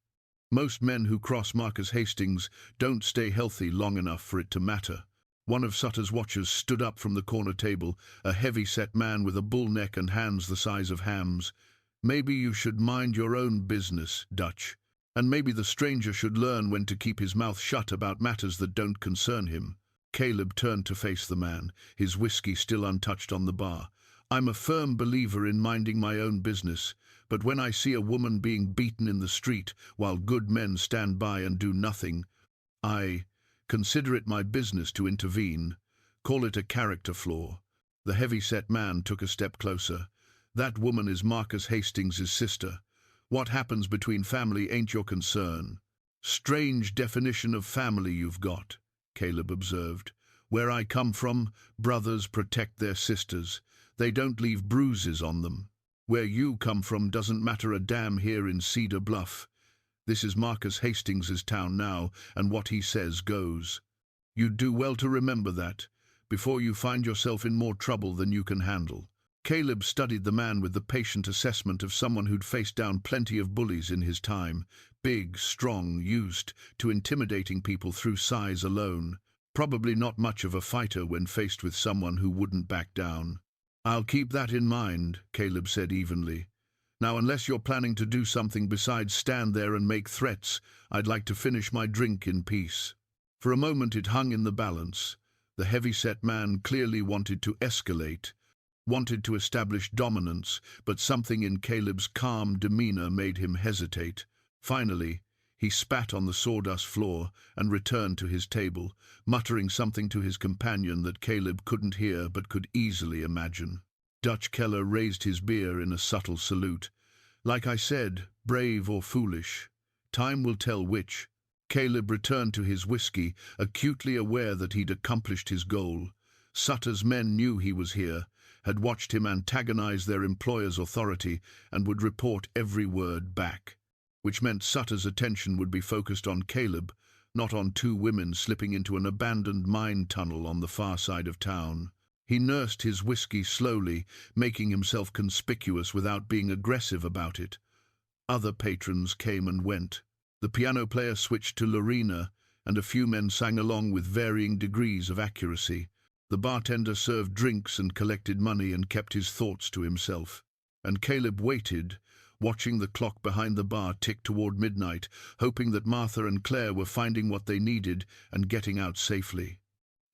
A: Most men who cross Marcus Hastings don't stay healthy long enough for it to matter." One of Sutter's watchers stood up from the corner table, a heavy-set man with a bull neck and hands the size of hams. "Maybe you should mind your own business, Dutch. And maybe the stranger should learn when to keep his mouth shut about matters that don't concern him." Caleb turned to face the man, his whiskey still untouched on the bar. "I'm a firm believer in minding my own business, but when I see a woman being beaten in the street while good men stand by and do nothing, I consider it my business to intervene. Call it a character flaw." The heavy-set man took a step closer. "That woman is Marcus Hastings' sister. What happens between family ain't your concern." "Strange definition of family you've got," Caleb observed. "Where I come from, brothers protect their sisters. They don't leave bruises on them. Where you come from doesn't matter a damn here in Cedar Bluff. This is Marcus Hastings' town now, and what he says goes. You'd do well to remember that, before you find yourself in more trouble than you can handle." Caleb studied the man with the patient assessment of someone who'd faced down plenty of bullies in his time. Big, strong, used to intimidating people through size alone. Probably not much of a fighter when faced with someone who wouldn't back down. "I'll keep that in mind," Caleb said evenly. "Now, unless you're planning to do something besides stand there and make threats, I'd like to finish my drink in peace." For a moment it hung in the balance. The heavy-set man clearly wanted to escalate, wanted to establish dominance, but something in Caleb's calm demeanor made him hesitate. Finally, he spat on the sawdust floor and returned to his table, muttering something to his companion that Caleb couldn't hear but could easily imagine. Dutch Keller raised his beer in a subtle salute. "Like I said, brave or foolish. Time will tell which." Caleb returned to his whiskey, acutely aware that he'd accomplished his goal. Sutter's men knew he was here, had watched him antagonize their employer's authority, and would report every word back. Which meant Sutter's attention would be focused on Caleb, not on two women slipping into an abandoned mine tunnel on the far side of town. He nursed his whiskey slowly, making himself conspicuous without being aggressive about it. Other patrons came and went. The piano player switched to Lorena, and a few men sang along with varying degrees of accuracy. The bartender served drinks and collected money and kept his thoughts to himself. And Caleb waited, watching the clock behind the bar tick toward midnight, hoping that Martha and Claire were finding what they needed and getting out safely.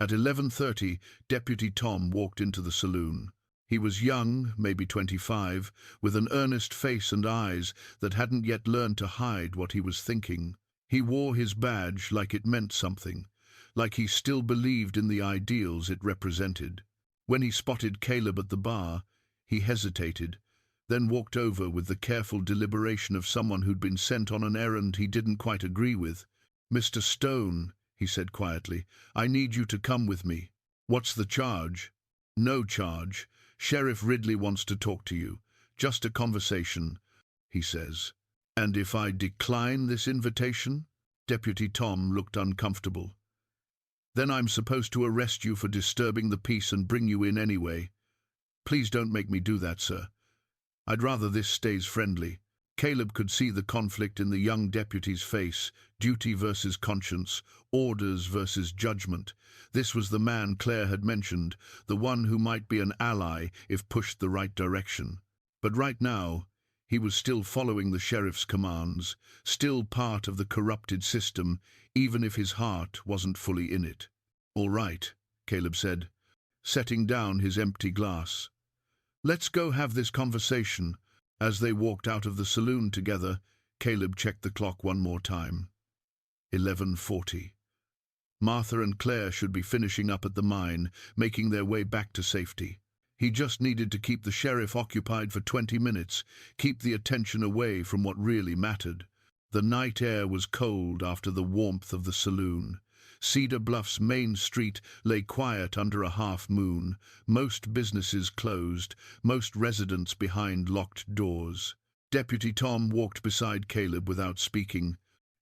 A: At 11:30, Deputy Tom walked into the saloon. He was young, maybe 25, with an earnest face and eyes that hadn't yet learned to hide what he was thinking. He wore his badge like it meant something, like he still believed in the ideals it represented. When he spotted Caleb at the bar, he hesitated, then walked over with the careful deliberation of someone who'd been sent on an errand he didn't quite agree with. "Mr. Stone," he said quietly, "I need you to come with me." "What's the charge?" "No charge. Sheriff Ridley wants to talk to you. Just a conversation," he says. "And if I decline this invitation?" Deputy Tom looked uncomfortable. "Then I'm supposed to arrest you for disturbing the peace and bring you in anyway." "Please don't make me do that, sir. I'd rather this stays friendly." Caleb could see the conflict in the young deputy's face, duty versus conscience, orders versus judgment. This was the man Claire had mentioned, the one who might be an ally if pushed the right direction. But right now, he was still following the sheriff's commands, still part of the corrupted system, even if his heart wasn't fully in it. "All right," Caleb said, setting down his empty glass. "Let's go have this conversation." As they walked out of the saloon together, Caleb checked the clock one more time. 11:40. Martha and Claire should be finishing up at the mine, making their way back to safety. He just needed to keep the sheriff occupied for 20 minutes, keep the attention away from what really mattered. The night air was cold after the warmth of the saloon. Cedar Bluff's main street lay quiet under a half-moon, most businesses closed, most residents behind locked doors. Deputy Tom walked beside Caleb without speaking,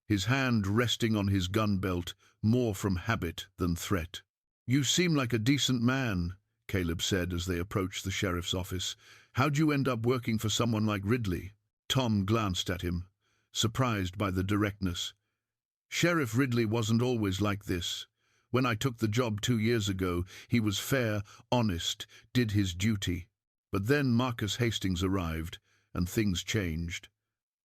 A: his hand resting on his gun belt, more from habit than threat. "You seem like a decent man," Caleb said as they approached the sheriff's office. "How'd you end up working for someone like Ridley?" Tom glanced at him, surprised by the directness. "Sheriff Ridley wasn't always like this. When I took the job 2 years ago, he was fair, honest, did his duty. But then Marcus Hastings arrived, and things changed.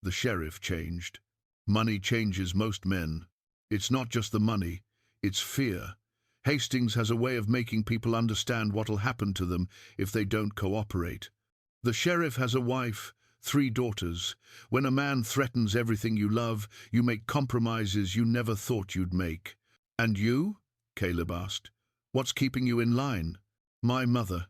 A: The sheriff changed. Money changes most men. It's not just the money, it's fear. Hastings has a way of making people understand what'll happen to them if they don't cooperate. The sheriff has a wife, 3 daughters. When a man threatens everything you love, you make compromises you never thought you'd make." "And you?" Caleb asked. "What's keeping you in line?" "My mother.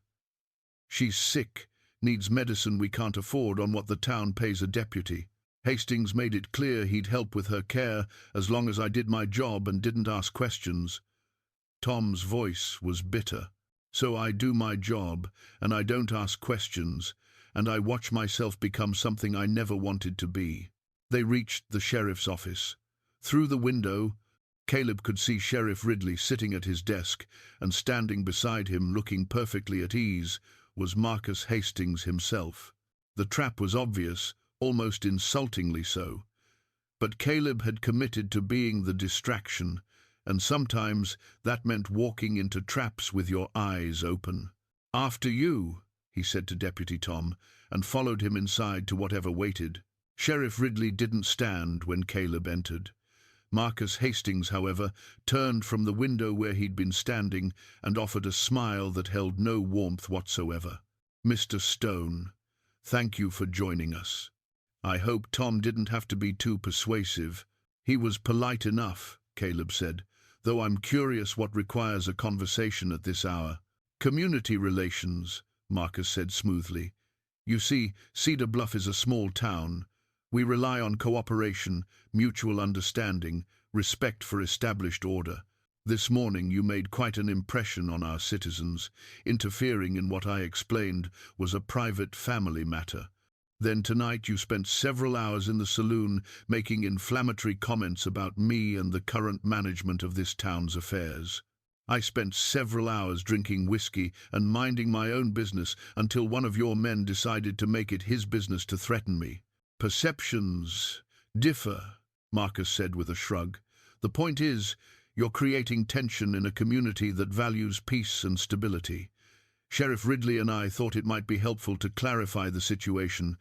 A: She's sick, needs medicine we can't afford on what the town pays a deputy. Hastings made it clear he'd help with her care as long as I did my job and didn't ask questions." Tom's voice was bitter. "So I do my job, and I don't ask questions, and I watch myself become something I never wanted to be." They reached the sheriff's office. Through the window, Caleb could see Sheriff Ridley sitting at his desk, and standing beside him, looking perfectly at ease, was Marcus Hastings himself. The trap was obvious, almost insultingly so. But Caleb had committed to being the distraction, and sometimes that meant walking into traps with your eyes open. "After you," he said to Deputy Tom, and followed him inside to whatever waited. Sheriff Ridley didn't stand when Caleb entered. Marcus Hastings, however, turned from the window where he'd been standing and offered a smile that held no warmth whatsoever. "Mr. Stone, thank you for joining us. I hope Tom didn't have to be too persuasive." "He was polite enough," Caleb said, "though I'm curious what requires a conversation at this hour." "Community relations," Marcus said smoothly. "You see, Cedar Bluff is a small town. We rely on cooperation, mutual understanding, respect for established order. This morning you made quite an impression on our citizens. Interfering in what I explained was a private family matter. Then tonight you spent several hours in the saloon making inflammatory comments about me and the current management of this town's affairs. I spent several hours drinking whiskey and minding my own business until one of your men decided to make it his business to threaten me." "Perceptions differ," Marcus said with a shrug. "The point is, you're creating tension in a community that values peace and stability. Sheriff Ridley and I thought it might be helpful to clarify the situation.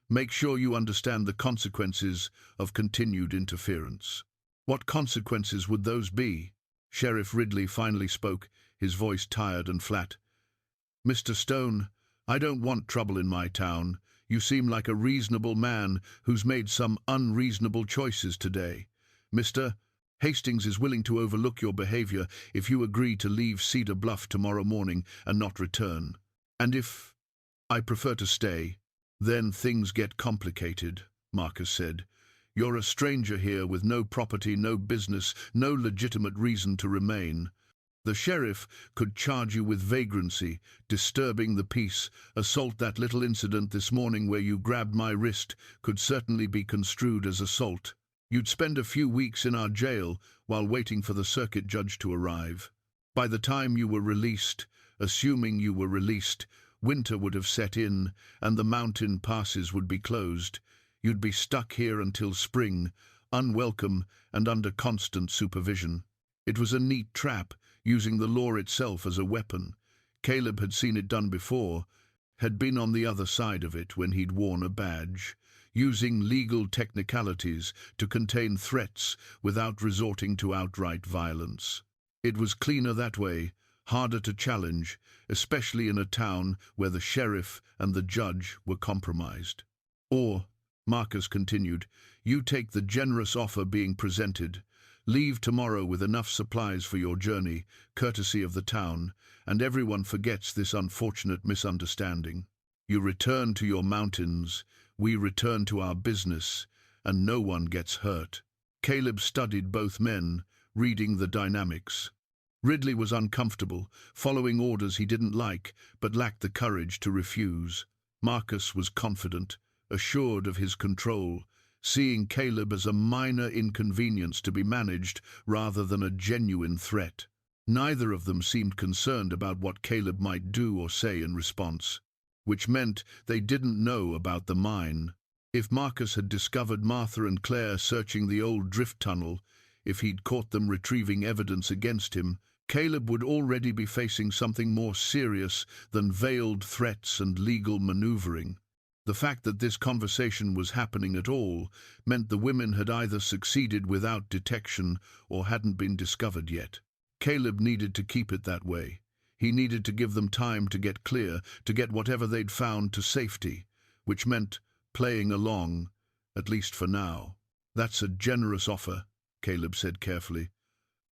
A: Make sure you understand the consequences of continued interference." "What consequences would those be?" Sheriff Ridley finally spoke, his voice tired and flat. "Mr. Stone, I don't want trouble in my town. You seem like a reasonable man who's made some unreasonable choices today. Mr. Hastings is willing to overlook your behavior if you agree to leave Cedar Bluff tomorrow morning and not return. And if I prefer to stay, then things get complicated," Marcus said. "You're a stranger here with no property, no business, no legitimate reason to remain. The sheriff could charge you with vagrancy, disturbing the peace. Assault. That little incident this morning where you grabbed my wrist could certainly be construed as assault. You'd spend a few weeks in our jail while waiting for the circuit judge to arrive. By the time you were released, assuming you were released, winter would have set in and the mountain passes would be closed. You'd be stuck here until spring, unwelcome and under constant supervision. It was a neat trap, using the law itself as a weapon. Caleb had seen it done before, had been on the other side of it when he'd worn a badge, using legal technicalities to contain threats without resorting to outright violence. It was cleaner that way, harder to challenge, especially in a town where the sheriff and the judge were compromised. Or, Marcus continued, you take the generous offer being presented, Leave tomorrow with enough supplies for your journey, courtesy of the town, and everyone forgets this unfortunate misunderstanding. You return to your mountains, we return to our business, and no one gets hurt." Caleb studied both men, reading the dynamics. Ridley was uncomfortable, following orders he didn't like, but lacked the courage to refuse. Marcus was confident, assured of his control, seeing Caleb as a minor inconvenience to be managed rather than a genuine threat. Neither of them seemed concerned about what Caleb might do or say in response, which meant they didn't know about the mine. If Marcus had discovered Martha and Claire searching the old drift tunnel, if he'd caught them retrieving evidence against him, Caleb would already be facing something more serious than veiled threats and legal maneuvering. The fact that this conversation was happening at all meant the women had either succeeded without detection or hadn't been discovered yet. Caleb needed to keep it that way. He needed to give them time to get clear, to get whatever they'd found to safety, which meant playing along, at least for now. "That's a generous offer," Caleb said carefully,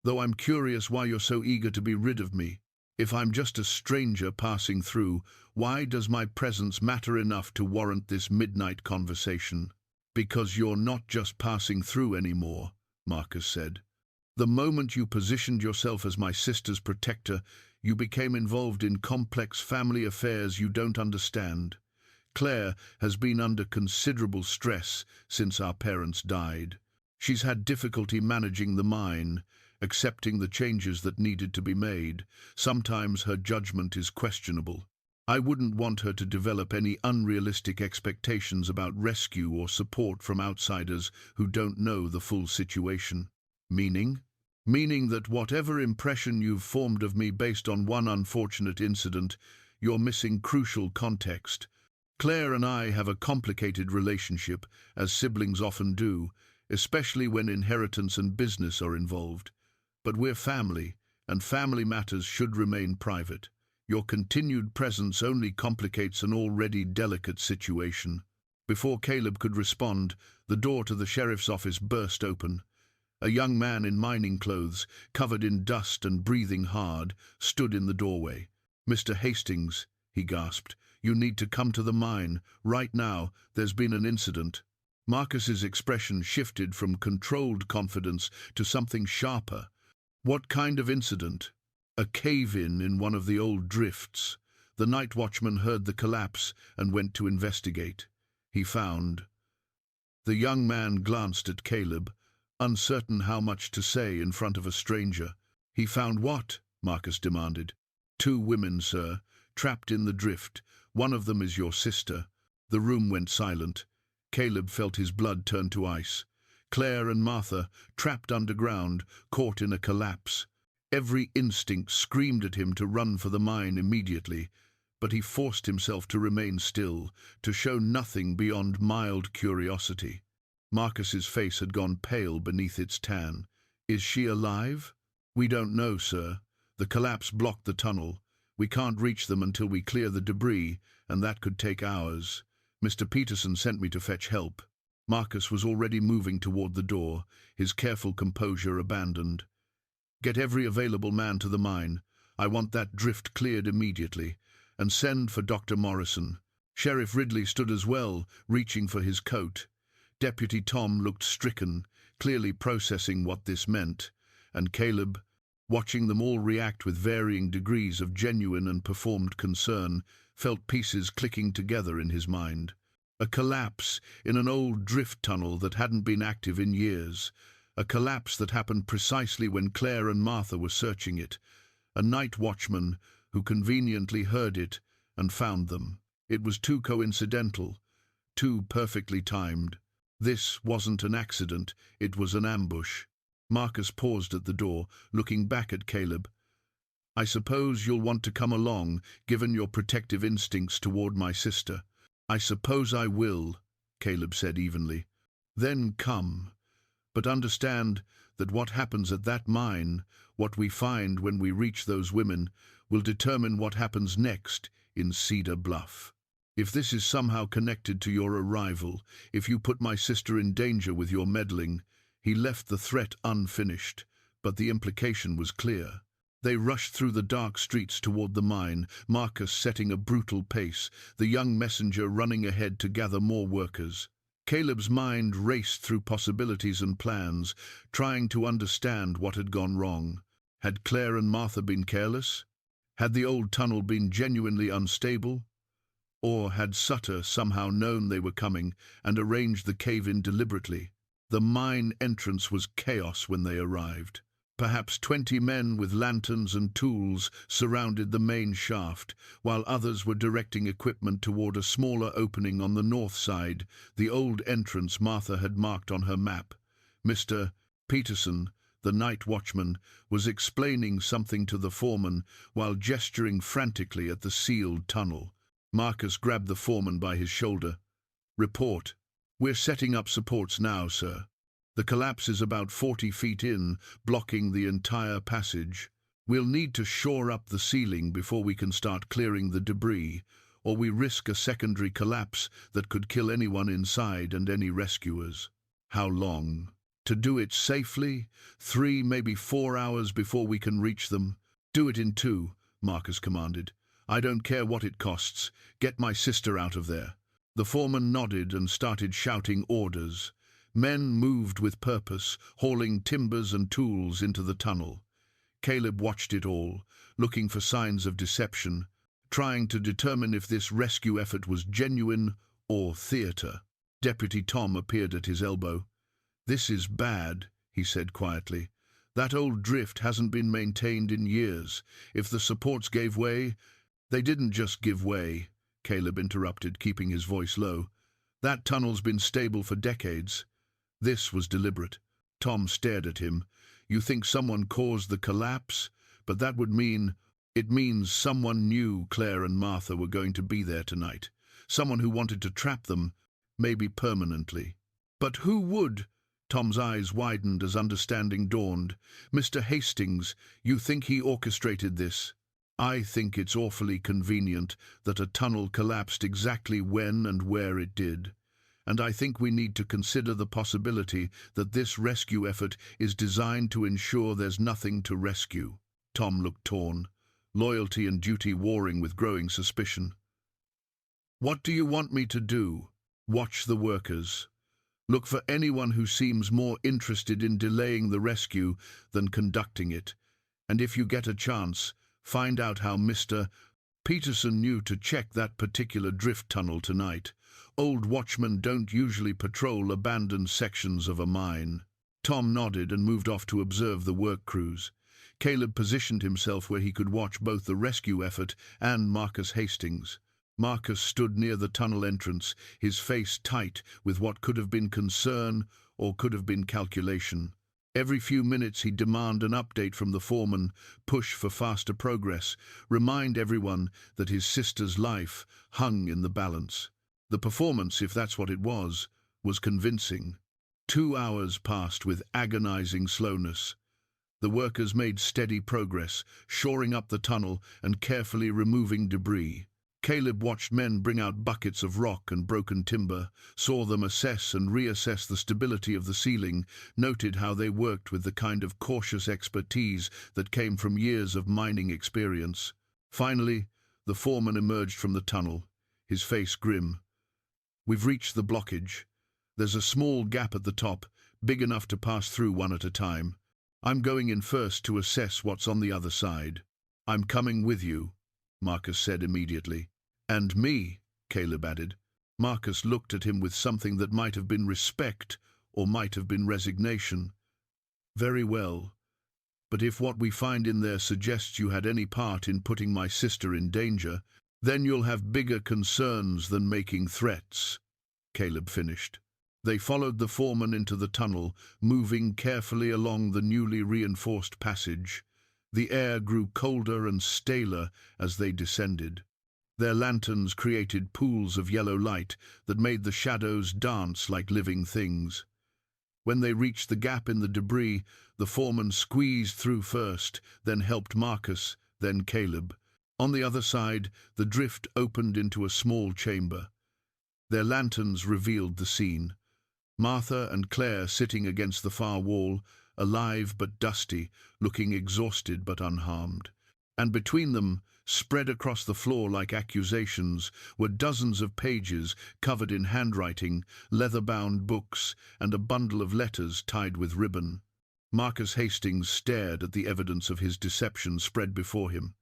A: "though I'm curious why you're so eager to be rid of me. If I'm just a stranger passing through, why does my presence matter enough to warrant this midnight conversation?" "Because you're not just passing through anymore," Marcus said. "The moment you positioned yourself as my sister's protector, you became involved in complex family affairs you don't understand. Claire has been under considerable stress since our parents died. She's had difficulty managing the mine, accepting the changes that needed to be made. Sometimes her judgment is questionable. I wouldn't want her to develop any unrealistic expectations about rescue or support from outsiders who don't know the full situation." "Meaning?" "Meaning that whatever impression you've formed of me based on one unfortunate incident, you're missing crucial context. Claire and I have a complicated relationship, as siblings often do, especially when inheritance and business are involved. But we're family, and family matters should remain private. Your continued presence only complicates an already delicate situation." Before Caleb could respond, the door to the sheriff's office burst open. A young man in mining clothes, covered in dust and breathing hard, stood in the doorway. "Mr. Hastings," he gasped, "you need to come to the mine. Right now, there's been an incident." Marcus's expression shifted from controlled confidence to something sharper. "What kind of incident?" "A cave-in in one of the old drifts. The night watchman heard the collapse and went to investigate. He found—" The young man glanced at Caleb, uncertain how much to say in front of a stranger. "He found what?" Marcus demanded. "Two women, sir, trapped in the drift. One of them is your sister." The room went silent. Caleb felt his blood turn to ice. Claire and Martha, trapped underground, caught in a collapse. Every instinct screamed at him to run for the mine immediately, but he forced himself to remain still, to show nothing beyond mild curiosity. Marcus's face had gone pale beneath its tan. "Is she alive?" "We don't know, sir. The collapse blocked the tunnel. We can't reach them until we clear the debris, and that could take hours. Mr. Peterson sent me to fetch help." Marcus was already moving toward the door, his careful composure abandoned. "Get every available man to the mine. I want that drift cleared immediately. And send for Dr. Morrison." Sheriff Ridley stood as well, reaching for his coat. Deputy Tom looked stricken, clearly processing what this meant, and Caleb, watching them all react with varying degrees of genuine and performed concern, felt pieces clicking together in his mind. A collapse in an old drift tunnel that hadn't been active in years. A collapse that happened precisely when Claire and Martha were searching it. A night watchman who conveniently heard it and found them. It was too coincidental, too perfectly timed. This wasn't an accident, it was an ambush. Marcus paused at the door, looking back at Caleb. "I suppose you'll want to come along, given your protective instincts toward my sister." "I suppose I will," Caleb said evenly. "Then come. But understand that what happens at that mine, what we find when we reach those women, will determine what happens next in Cedar Bluff. If this is somehow connected to your arrival, if you put my sister in danger with your meddling, He left the threat unfinished, but the implication was clear. They rushed through the dark streets toward the mine, Marcus setting a brutal pace, the young messenger running ahead to gather more workers. Caleb's mind raced through possibilities and plans, trying to understand what had gone wrong. Had Claire and Martha been careless? Had the old tunnel been genuinely unstable? Or had Sutter somehow known they were coming and arranged the cave-in deliberately? The mine entrance was chaos when they arrived. Perhaps 20 men with lanterns and tools surrounded the main shaft, while others were directing equipment toward a smaller opening on the north side, the old entrance Martha had marked on her map. Mr. Peterson, the night watchman, was explaining something to the foreman while gesturing frantically at the sealed tunnel. Marcus grabbed the foreman by his shoulder. "Report. We're setting up supports now, sir. The collapse is about 40 feet in, blocking the entire passage. We'll need to shore up the ceiling before we can start clearing the debris, or we risk a secondary collapse that could kill anyone inside and any rescuers." "How long?" "To do it safely, 3, maybe 4 hours before we can reach them." "Do it in 2, Marcus commanded. "I don't care what it costs. Get my sister out of there." The foreman nodded and started shouting orders. Men moved with purpose, hauling timbers and tools into the tunnel. Caleb watched it all, looking for signs of deception, trying to determine if this rescue effort was genuine or theater. Deputy Tom appeared at his elbow. "This is bad," he said quietly. "That old drift hasn't been maintained in years. If the supports gave way—" "They didn't just give way," Caleb interrupted, keeping his voice low. "That tunnel's been stable for decades. This was deliberate." Tom stared at him. "You think someone caused the collapse? But that would mean— It means someone knew Claire and Martha were going to be there tonight. Someone who wanted to trap them, maybe permanently." "But who would?" Tom's eyes widened as understanding dawned. "Mr. Hastings, you think he orchestrated this?" "I think it's awfully convenient that a tunnel collapsed exactly when and where it did. And I think we need to consider the possibility that this rescue effort is designed to ensure there's nothing to rescue." Tom looked torn, loyalty and duty warring with growing suspicion. "What do you want me to do?" "Watch the workers. Look for anyone who seems more interested in delaying the rescue than conducting it. And if you get a chance, find out how Mr. Peterson knew to check that particular drift tunnel tonight. Old watchmen don't usually patrol abandoned sections of a mine." Tom nodded and moved off to observe the work crews. Caleb positioned himself where he could watch both the rescue effort and Marcus Hastings. Marcus stood near the tunnel entrance, his face tight with what could have been concern or could have been calculation. Every few minutes he'd demand an update from the foreman, push for faster progress, remind everyone that his sister's life hung in the balance. The performance, if that's what it was convincing. 2 hours passed with agonizing slowness. The workers made steady progress, shoring up the tunnel and carefully removing debris. Caleb watched men bring out buckets of rock and broken timber, saw them assess and reassess the stability of the ceiling, noted how they worked with the kind of cautious expertise that came from years of mining experience. Finally, the foreman emerged from the tunnel, his face grim. "We've reached the blockage. There's a small gap at the top, big enough to pass through one at a time. I'm going in first to assess what's on the other side." "I'm coming with you," Marcus said immediately. "And me," Caleb added. Marcus looked at him with something that might have been respect or might have been resignation. "Very well. But if what we find in there suggests you had any part in putting my sister in danger, then you'll have bigger concerns than making threats," Caleb finished. They followed the foreman into the tunnel, moving carefully along the newly reinforced passage. The air grew colder and staler as they descended. Their lanterns created pools of yellow light that made the shadows dance like living things. When they reached the gap in the debris, the foreman squeezed through first, then helped Marcus, then Caleb. On the other side, the drift opened into a small chamber. Their lanterns revealed the scene. Martha and Claire sitting against the far wall, alive but dusty, looking exhausted but unharmed. And between them, spread across the floor like accusations, were dozens of pages covered in handwriting, leather-bound books, and a bundle of letters tied with ribbon. Marcus Hastings stared at the evidence of his deception spread before him.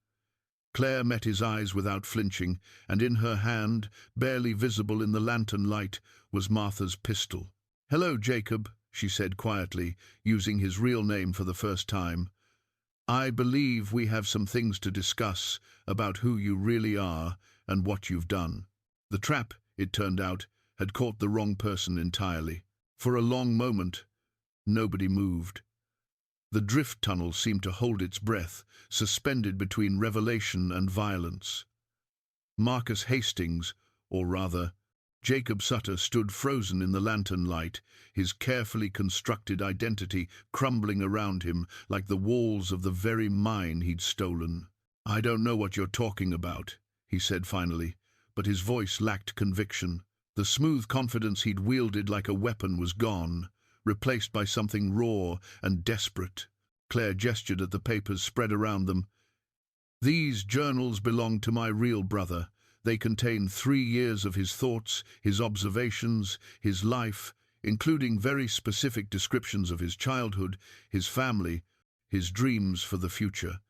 A: Claire met his eyes without flinching, and in her hand, barely visible in the lantern light, was Martha's pistol. "Hello, Jacob," she said quietly, using his real name for the first time. "I believe we have some things to discuss about who you really are and what you've done." The trap, it turned out, had caught the wrong person entirely. For a long moment, nobody moved. The drift tunnel seemed to hold its breath, suspended between revelation and violence. Marcus Hastings, or rather, Jacob Sutter, stood frozen in the lantern light, his carefully constructed identity crumbling around him like the walls of the very mine he'd stolen. "I don't know what you're talking about," he said finally, but his voice lacked conviction. The smooth confidence he'd wielded like a weapon was gone, replaced by something raw and desperate. Claire gestured at the papers spread around them. "These journals belong to my real brother. They contain 3 years of his thoughts, his observations, his life, including very specific descriptions of his childhood, his family, his dreams for the future,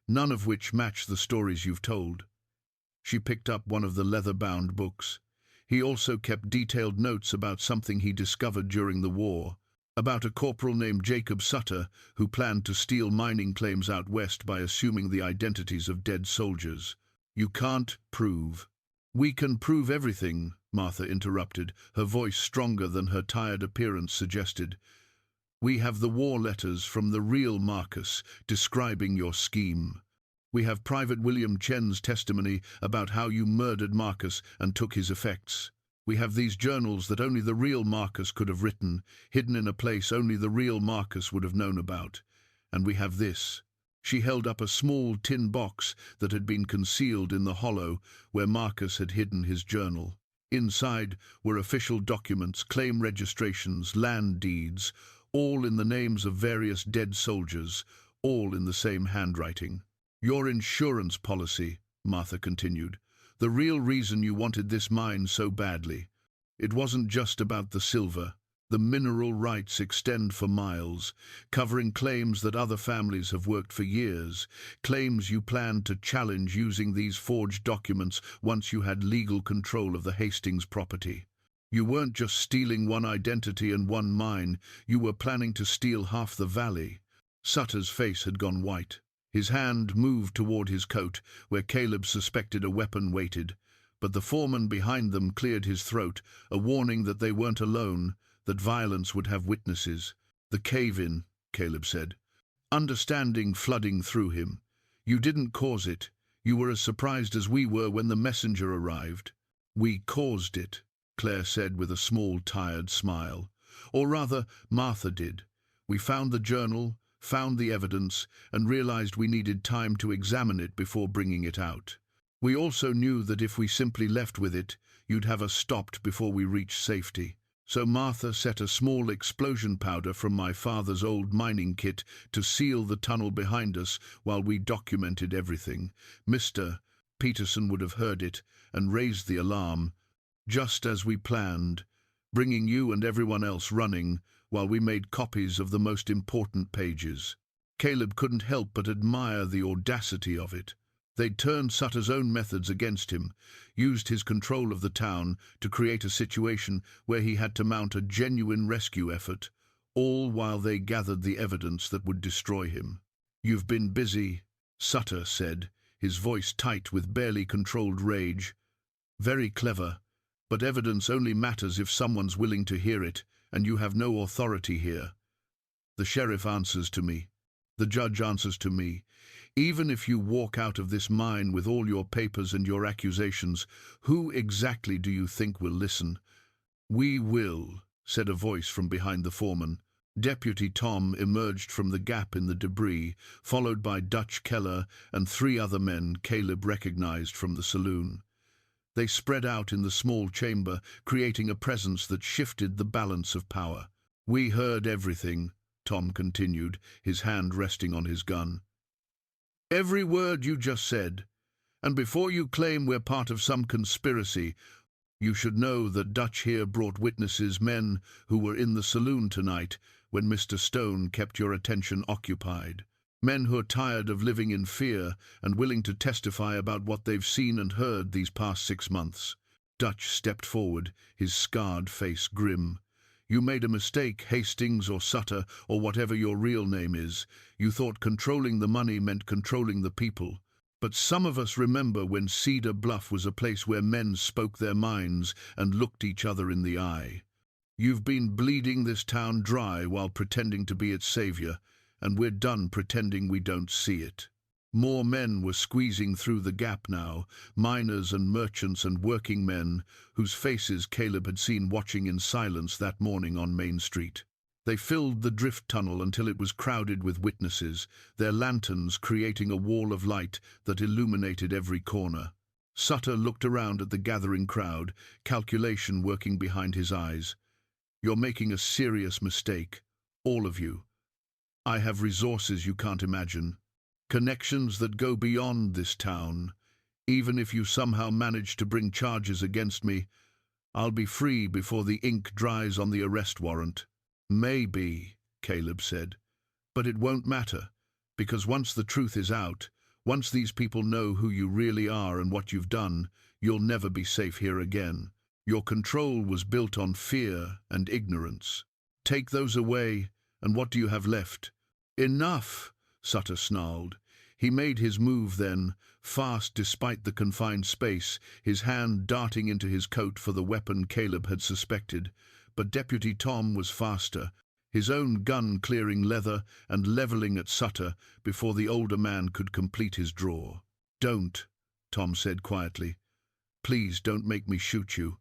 A: none of which match the stories you've told." She picked up one of the leather-bound books. He also kept detailed notes about something he discovered during the war, about a corporal named Jacob Sutter who planned to steal mining claims out west by assuming the identities of dead soldiers. "You can't prove." "We can prove everything," Martha interrupted, her voice stronger than her tired appearance suggested. "We have the war letters from the real Marcus describing your scheme. We have Private William Chen's testimony about how you murdered Marcus and took his effects. We have these journals that only the real Marcus could have written, hidden in a place only the real Marcus would have known about. And we have this." She held up a small tin box that had been concealed in the hollow where Marcus had hidden his journal. Inside were official documents, claim registrations, land deeds, all in the names of various dead soldiers, all in the same handwriting. "Your insurance policy," Martha continued. "The real reason you wanted this mine so badly. It wasn't just about the silver. The mineral rights extend for miles, covering claims that other families have worked for years, claims you planned to challenge using these forged documents once you had legal control of the Hastings property. You weren't just stealing one identity and one mine, you were planning to steal half the valley." Sutter's face had gone white. His hand moved toward his coat, where Caleb suspected a weapon waited, but the foreman behind them cleared his throat, a warning that they weren't alone, that violence would have witnesses. "The cave-in," Caleb said, understanding flooding through him. "You didn't cause it. You were as surprised as we were when the messenger arrived." "We caused it," Claire said with a small, tired smile. "Or rather, Martha did. We found the journal, found the evidence, and realized we needed time to examine it before bringing it out. We also knew that if we simply left with it, you'd have us stopped before we reached safety. So Martha set a small explosion powder from my father's old mining kit to seal the tunnel behind us while we documented everything. Mr. Peterson would have heard it and raised the alarm, just as we planned, bringing you and everyone else running while we made copies of the most important pages." Caleb couldn't help but admire the audacity of it. They'd turned Sutter's own methods against him, used his control of the town to create a situation where he had to mount a genuine rescue effort, all while they gathered the evidence that would destroy him. "You've been busy," Sutter said, his voice tight with barely controlled rage. "Very clever, but evidence only matters if someone's willing to hear it, and you have no authority here. The sheriff answers to me. The judge answers to me. Even if you walk out of this mine with all your papers and your accusations, who exactly do you think will listen?" "We will," said a voice from behind the foreman. Deputy Tom emerged from the gap in the debris, followed by Dutch Keller and 3 other men Caleb recognized from the saloon. They spread out in the small chamber, creating a presence that shifted the balance of power. "We heard everything," Tom continued, his hand resting on his gun. "Every word you just said. And before you claim we're part of some conspiracy, you should know that Dutch here brought witnesses, men who were in the saloon tonight when Mr. Stone kept your attention occupied. Men who are tired of living in fear and willing to testify about what they've seen and heard these past 6 months." Dutch stepped forward, his scarred face grim. "You made a mistake, Hastings or Sutter, or whatever your real name is. You thought controlling the money meant controlling the people. But some of us remember when Cedar Bluff was a place where men spoke their minds and looked each other in the eye. You've been bleeding this town dry while pretending to be its savior, and we're done pretending we don't see it." More men were squeezing through the gap now, miners and merchants and working men, whose faces Caleb had seen watching in silence that morning on Main Street. They filled the drift tunnel until it was crowded with witnesses, their lanterns creating a wall of light that illuminated every corner. Sutter looked around at the gathering crowd, calculation working behind his eyes. "You're making a serious mistake, all of you. I have resources you can't imagine, connections that go beyond this town. Even if you somehow manage to bring charges against me, I'll be free before the ink dries on the arrest warrant." "Maybe," Caleb said, "but it won't matter, because once the truth is out, once these people know who you really are and what you've done, you'll never be safe here again. Your control was built on fear and ignorance. Take those away, and what do you have left?" "Enough," Sutter snarled. He made his move then, fast despite the confined space, his hand darting into his coat for the weapon Caleb had suspected. But Deputy Tom was faster, his own gun clearing leather and leveling at Sutter before the older man could complete his draw. "Don't," Tom said quietly. "Please don't make me shoot you.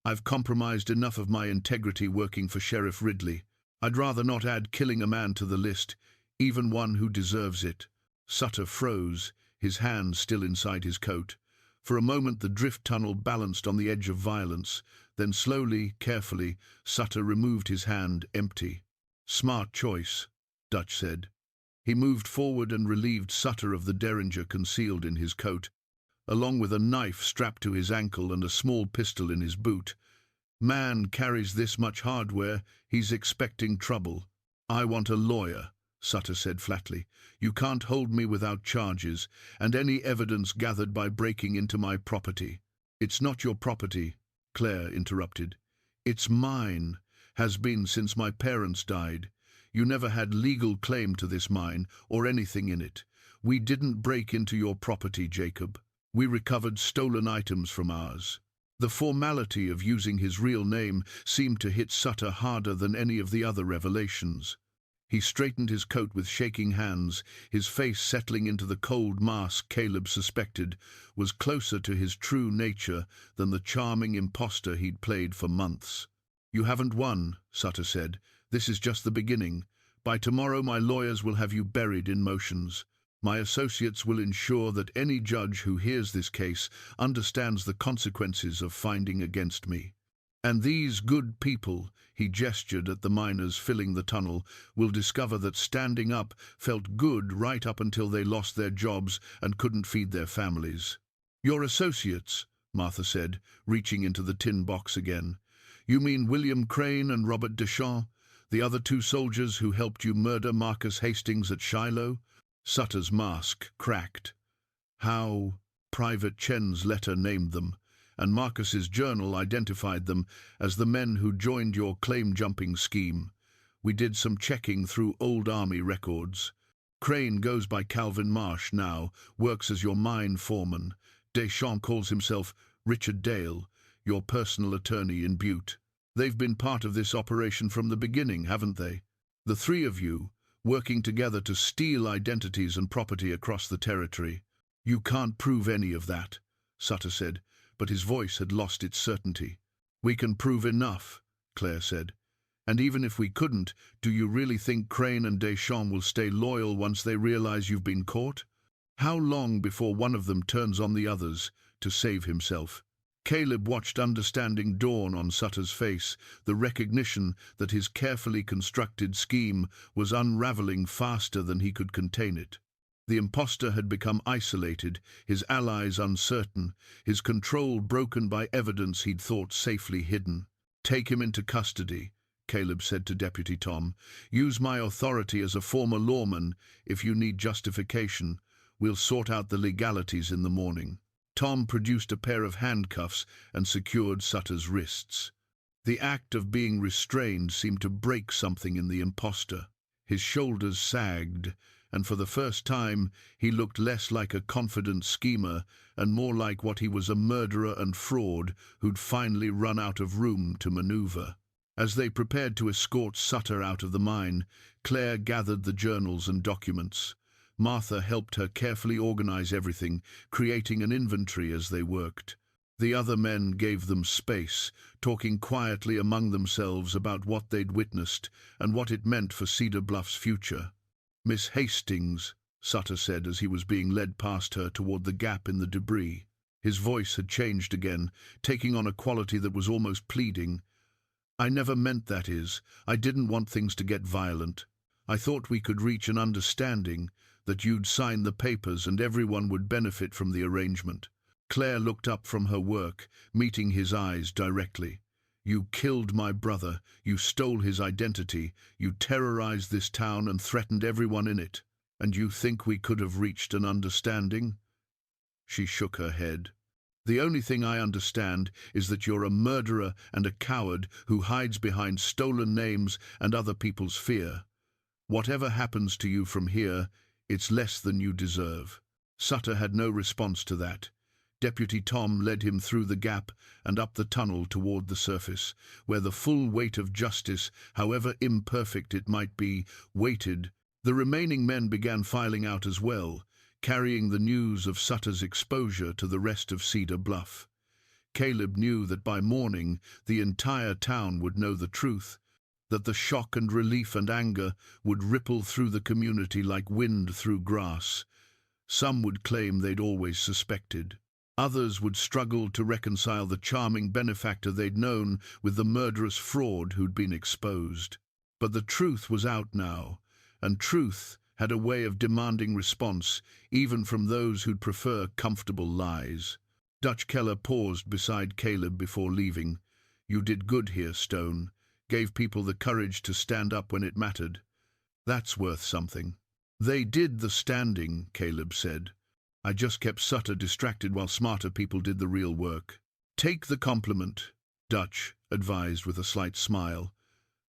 A: I've compromised enough of my integrity working for Sheriff Ridley. I'd rather not add killing a man to the list, even one who deserves it." Sutter froze, his hand still inside his coat. For a moment the drift tunnel balanced on the edge of violence. Then slowly, carefully, Sutter removed his hand empty. "Smart choice," Dutch said. He moved forward and relieved Sutter of the derringer concealed in his coat, along with a knife strapped to his ankle and a small pistol in his boot. "Man carries this much hardware, he's expecting trouble." "I want a lawyer," Sutter said flatly. "You can't hold me without charges, and any evidence gathered by breaking into my property." "It's not your property," Claire interrupted. "It's mine, has been since my parents died. You never had legal claim to this mine or anything in it. We didn't break into your property, Jacob. We recovered stolen items from ours." The formality of using his real name seemed to hit Sutter harder than any of the other revelations. He straightened his coat with shaking hands, his face settling into the cold mask Caleb suspected was closer to his true nature than the charming impostor he'd played for months. "You haven't won," Sutter said. "This is just the beginning. By tomorrow my lawyers will have you buried in motions. My associates will ensure that any judge who hears this case understands the consequences of finding against me. And these good people," he gestured at the miners filling the tunnel, "will discover that standing up felt good right up until they lost their jobs and couldn't feed their families." "Your associates," Martha said, reaching into the tin box again. "You mean William Crane and Robert Deschamps, the other 2 soldiers who helped you murder Marcus Hastings at Shiloh?" Sutter's mask cracked. "How?" Private Chen's letter named them, and Marcus's journal identified them as the men who joined your claim-jumping scheme. We did some checking through old army records. Crane goes by Calvin Marsh now, works as your mine foreman. Deschamps calls himself Richard Dale, your personal attorney in Butte. They've been part of this operation from the beginning, haven't they? The 3 of you, working together to steal identities and property across the territory. "You can't prove any of that," Sutter said, but his voice had lost its certainty. "We can prove enough," Claire said. "And even if we couldn't, do you really think Crane and Deschamps will stay loyal once they realize you've been caught? How long before one of them turns on the others to save himself?" Caleb watched understanding dawn on Sutter's face, the recognition that his carefully constructed scheme was unraveling faster than he could contain it. The impostor had become isolated, his allies uncertain, his control broken by evidence he'd thought safely hidden. "Take him into custody," Caleb said to Deputy Tom. "Use my authority as a former lawman. If you need justification, we'll sort out the legalities in the morning." Tom produced a pair of handcuffs and secured Sutter's wrists. The act of being restrained seemed to break something in the impostor. His shoulders sagged, and for the first time he looked less like a confident schemer and more like what he was, a murderer and fraud who'd finally run out of room to maneuver. As they prepared to escort Sutter out of the mine, Claire gathered the journals and documents. Martha helped her carefully organize everything, creating an inventory as they worked. The other men gave them space, talking quietly among themselves about what they'd witnessed and what it meant for Cedar Bluff's future. "Miss Hastings," Sutter said as he was being led past her toward the gap in the debris. His voice had changed again, taking on a quality that was almost pleading. "I never meant that. I didn't want things to get violent. I thought we could reach an understanding, that you'd sign the papers and everyone would benefit from the arrangement." Claire looked up from her work, meeting his eyes directly. "You killed my brother, you stole his identity, you terrorized this town and threatened everyone in it. And you think we could have reached an understanding?" She shook her head. "The only thing I understand is that you're a murderer and a coward who hides behind stolen names and other people's fear. Whatever happens to you from here, it's less than you deserve." Sutter had no response to that. Deputy Tom led him through the gap and up the tunnel toward the surface, where the full weight of justice, however imperfect it might be, waited. The remaining men began filing out as well, carrying the news of Sutter's exposure to the rest of Cedar Bluff. Caleb knew that by morning the entire town would know the truth, that the shock and relief and anger would ripple through the community like wind through grass. Some would claim they'd always suspected. Others would struggle to reconcile the charming benefactor they'd known with the murderous fraud who'd been exposed. But the truth was out now, and truth had a way of demanding response, even from those who'd prefer comfortable lies. Dutch Keller paused beside Caleb before leaving. "You did good here, Stone. Gave people the courage to stand up when it mattered. That's worth something." "They did the standing," Caleb said. "I just kept Sutter distracted while smarter people did the real work." "Take the compliment," Dutch advised with a slight smile.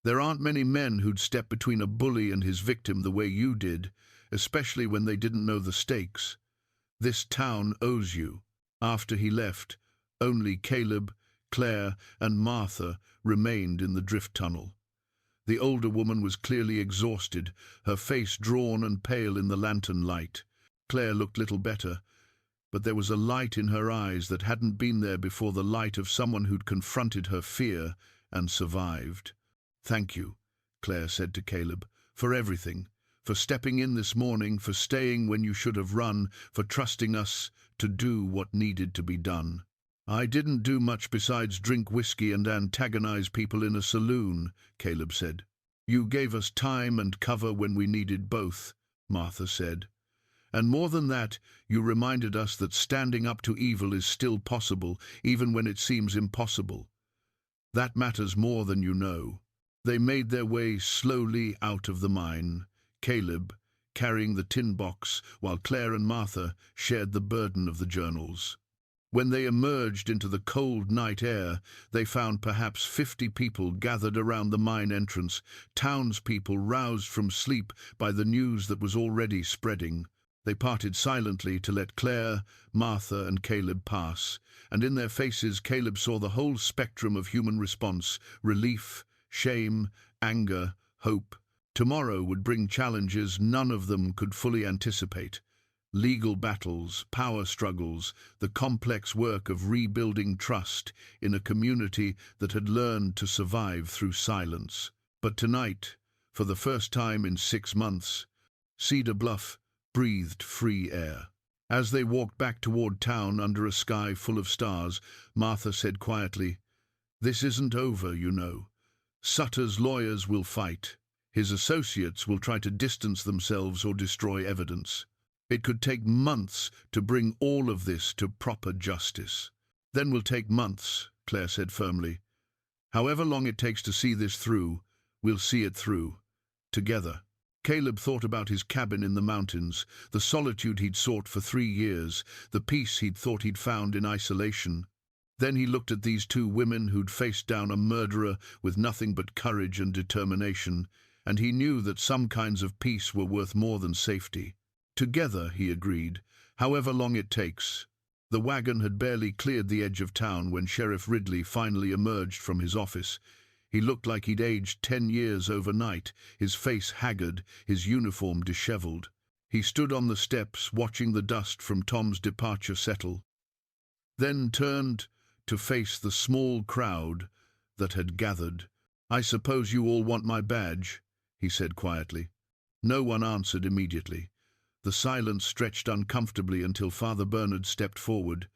A: "There aren't many men who'd step between a bully and his victim the way you did, especially when they didn't know the stakes. This town owes you." After he left, only Caleb, Claire, and Martha remained in the drift tunnel. The older woman was clearly exhausted, her face drawn and pale in the lantern light. Claire looked little better, but there was a light in her eyes that hadn't been there before, the light of someone who'd confronted her fear and survived. "Thank you," Claire said to Caleb, "for everything, for stepping in this morning, for staying when you should have run, for trusting us to do what needed to be done." "I didn't do much besides drink whiskey and antagonize people in a saloon," Caleb said. "You gave us time and cover when we needed both," Martha said. "And more than that, you reminded us that standing up to evil is still possible, even when it seems impossible. That matters more than you know." They made their way slowly out of the mine, Caleb carrying the tin box, while Claire and Martha shared the burden of the journals. When they emerged into the cold night air, they found perhaps 50 people gathered around the mine entrance, townspeople roused from sleep by the news that was already spreading. They parted silently to let Claire, Martha, and Caleb pass, and in their faces Caleb saw the whole spectrum of human response: relief, shame, anger, hope. Tomorrow would bring challenges none of them could fully anticipate. Legal battles, power struggles, the complex work of rebuilding trust in a community that had learned to survive through silence. But tonight, for the first time in 6 months, Cedar Bluff breathed free air. As they walked back toward town under a sky full of stars, Martha said quietly, "This isn't over, you know. Sutter's lawyers will fight. His associates will try to distance themselves or destroy evidence. It could take months to bring all of this to proper justice." "Then will take months," Claire said firmly. "However long it takes to see this through, we'll see it through. Together." Caleb thought about his cabin in the mountains, the solitude he'd sought for 3 years, the peace he'd thought he'd found in isolation. Then he looked at these 2 women who'd faced down a murderer with nothing but courage and determination, and he knew that some kinds of peace were worth more than safety. Together, he agreed, however long it takes. The wagon had barely cleared the edge of town when Sheriff Ridley finally emerged from his office. He looked like he'd aged 10 years overnight, his face haggard, his uniform disheveled. He stood on the steps, watching the dust from Tom's departure settle, then turned to face the small crowd that had gathered. "I suppose you all want my badge," he said quietly. No one answered immediately. The silence stretched uncomfortably until Father Bernard stepped forward.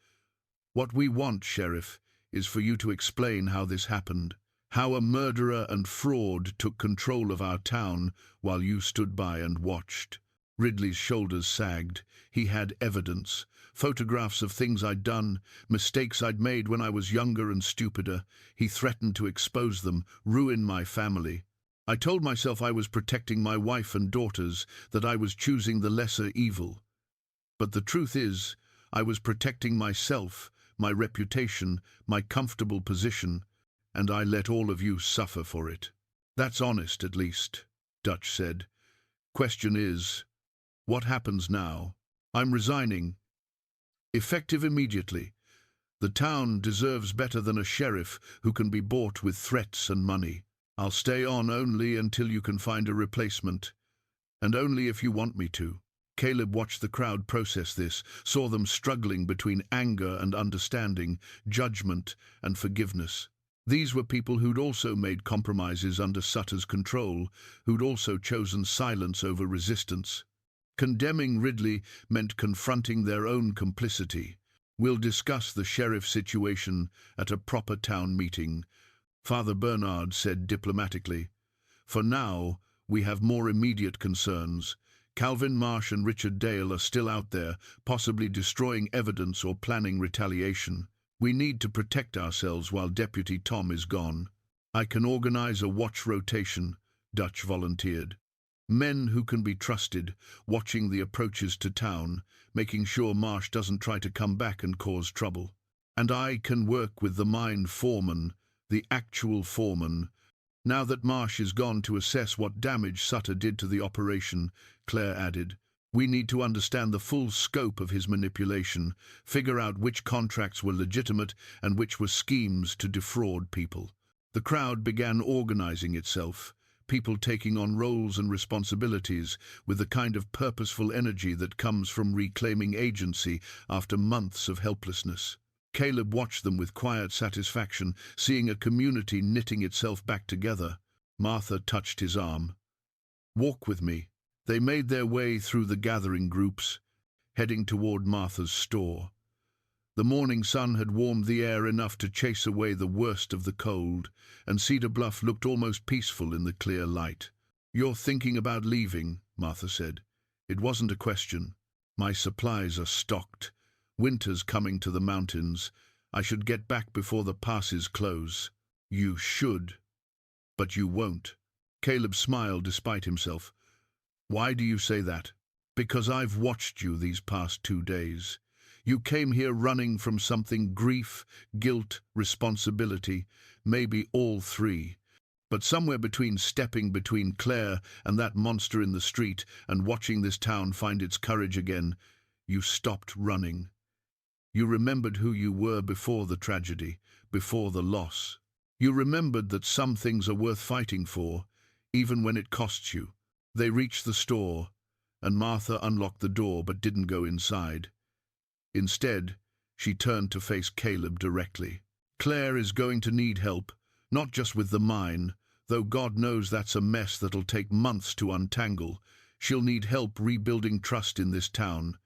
A: "What we want, Sheriff, is for you to explain how this happened. How a murderer and fraud took control of our town while you stood by and watched." Ridley's shoulders sagged. He had evidence. Photographs of things I'd done, mistakes I'd made when I was younger and stupider. He threatened to expose them, ruin my family. I told myself I was protecting my wife and daughters, that I was choosing the lesser evil. But the truth is, I was protecting myself, my reputation, my comfortable position, and I let all of you suffer for it. "That's honest, at least," Dutch said. "Question is, what happens now?" "I'm resigning. Effective immediately. The town deserves better than a sheriff who can be bought with threats and money. I'll stay on only until you can find a replacement, and only if you want me to." Caleb watched the crowd process this, saw them struggling between anger and understanding, judgment and forgiveness. These were people who'd also made compromises under Sutter's control, who'd also chosen silence over resistance. Condemning Ridley meant confronting their own complicity. "We'll discuss the sheriff situation at a proper town meeting," Father Bernard said diplomatically. "For now, we have more immediate concerns. Calvin Marsh and Richard Dale are still out there, possibly destroying evidence or planning retaliation. We need to protect ourselves while Deputy Tom is gone." "I can organize a watch rotation," Dutch volunteered. "Men who can be trusted, watching the approaches to town, making sure Marsh doesn't try to come back and cause trouble. And I can work with the mine foreman, the actual foreman. Now that Marsh is gone, to assess what damage Sutter did to the operation," Claire added. "We need to understand the full scope of his manipulation, figure out which contracts were legitimate and which were schemes to defraud people." The crowd began organizing itself, people taking on roles and responsibilities with the kind of purposeful energy that comes from reclaiming agency after months of helplessness. Caleb watched them with quiet satisfaction, seeing a community knitting itself back together. Martha touched his arm. "Walk with me." They made their way through the gathering groups, heading toward Martha's store. The morning sun had warmed the air enough to chase away the worst of the cold, and Cedar Bluff looked almost peaceful in the clear light. "You're thinking about leaving," Martha said. "It wasn't a question. My supplies are stocked. Winter's coming to the mountains. I should get back before the passes close." "You should, but you won't." Caleb smiled despite himself. "Why do you say that?" "Because I've watched you these past 2 days. You came here running from something: grief, guilt, responsibility, maybe all 3. But somewhere between stepping between Claire and that monster in the street and watching this town find its courage again, you stopped running. You remembered who you were before the tragedy, before the loss. You remembered that some things are worth fighting for, even when it costs you." They reached the store, and Martha unlocked the door but didn't go inside. Instead, she turned to face Caleb directly. "Claire is going to need help, not just with the mine, though God knows that's a mess that'll take months to untangle. She'll need help rebuilding trust in this town.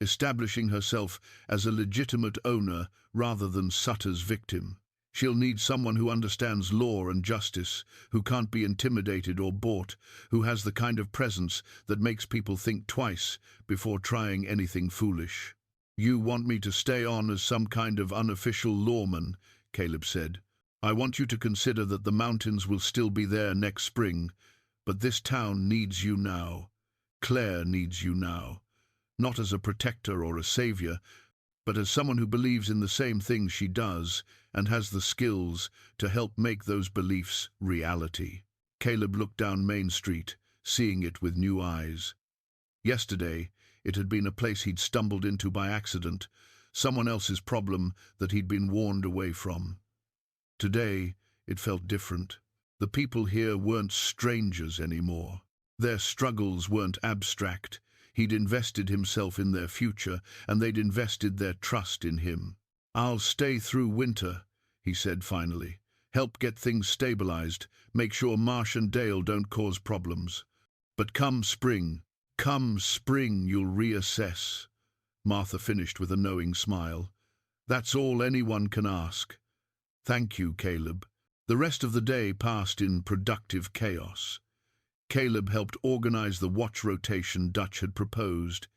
A: establishing herself as a legitimate owner rather than Sutter's victim. She'll need someone who understands law and justice, who can't be intimidated or bought, who has the kind of presence that makes people think twice before trying anything foolish. "You want me to stay on as some kind of unofficial lawman," Caleb said. "I want you to consider that the mountains will still be there next spring, but this town needs you now. Claire needs you now. Not as a protector or a savior, but as someone who believes in the same things she does and has the skills to help make those beliefs reality." Caleb looked down Main Street, seeing it with new eyes. Yesterday, it had been a place he'd stumbled into by accident, someone else's problem that he'd been warned away from. Today, it felt different. The people here weren't strangers anymore. Their struggles weren't abstract. He'd invested himself in their future, and they'd invested their trust in him. "I'll stay through winter," he said finally. "Help get things stabilized, make sure Marsh and Dale don't cause problems. But come spring, you'll reassess." Martha finished with a knowing smile. "That's all anyone can ask." "Thank you, Caleb." The rest of the day passed in productive chaos. Caleb helped organize the watch rotation Dutch had proposed,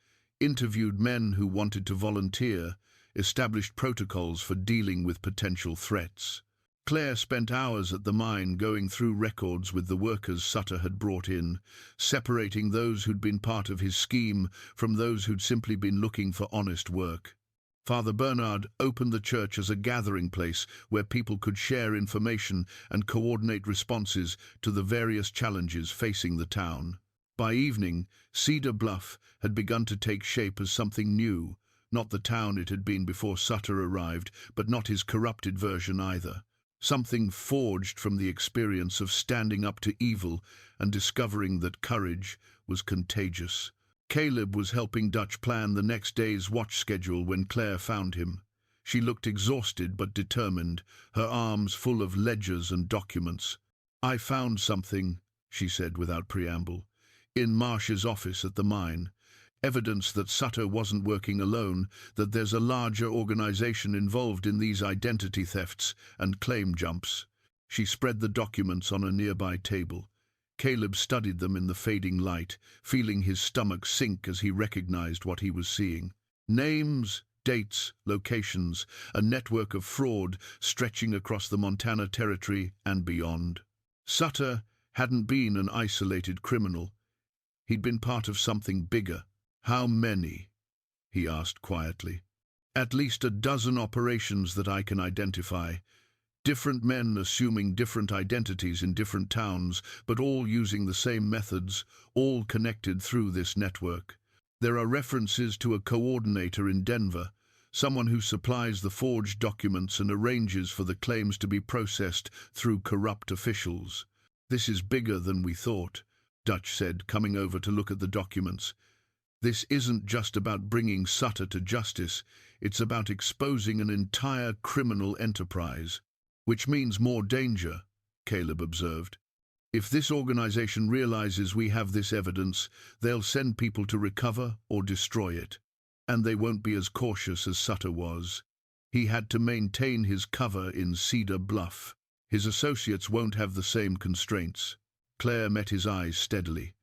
A: interviewed men who wanted to volunteer, established protocols for dealing with potential threats. Claire spent hours at the mine going through records with the workers Sutter had brought in, separating those who'd been part of his scheme from those who'd simply been looking for honest work. Father Bernard opened the church as a gathering place where people could share information and coordinate responses to the various challenges facing the town. By evening, Cedar Bluff had begun to take shape as something new, not the town it had been before Sutter arrived, but not his corrupted version either. Something forged from the experience of standing up to evil and discovering that courage was contagious. Caleb was helping Dutch plan the next day's watch schedule when Claire found him. She looked exhausted but determined, her arms full of ledgers and documents. "I found something," she said without preamble, "in Marsh's office at the mine. Evidence that Sutter wasn't working alone, that there's a larger organization involved in these identity thefts and claim jumps." She spread the documents on a nearby table. Caleb studied them in the fading light, feeling his stomach sink as he recognized what he was seeing. Names, dates, locations, a network of fraud stretching across the Montana Territory and beyond. Sutter hadn't been an isolated criminal. He'd been part of something bigger. "How many?" he asked quietly. "At least a dozen operations that I can identify. Different men assuming different identities in different towns, but all using the same methods, all connected through this network. There are references to a coordinator in Denver, someone who supplies the forged documents and arranges for the claims to be processed through corrupt officials. This is bigger than we thought," Dutch said, coming over to look at the documents. "This isn't just about bringing Sutter to justice, it's about exposing an entire criminal enterprise." "Which means more danger," Caleb observed. "If this organization realizes we have this evidence, they'll send people to recover or destroy it. And they won't be as cautious as Sutter was. He had to maintain his cover in Cedar Bluff. His associates won't have the same constraints." Claire met his eyes steadily.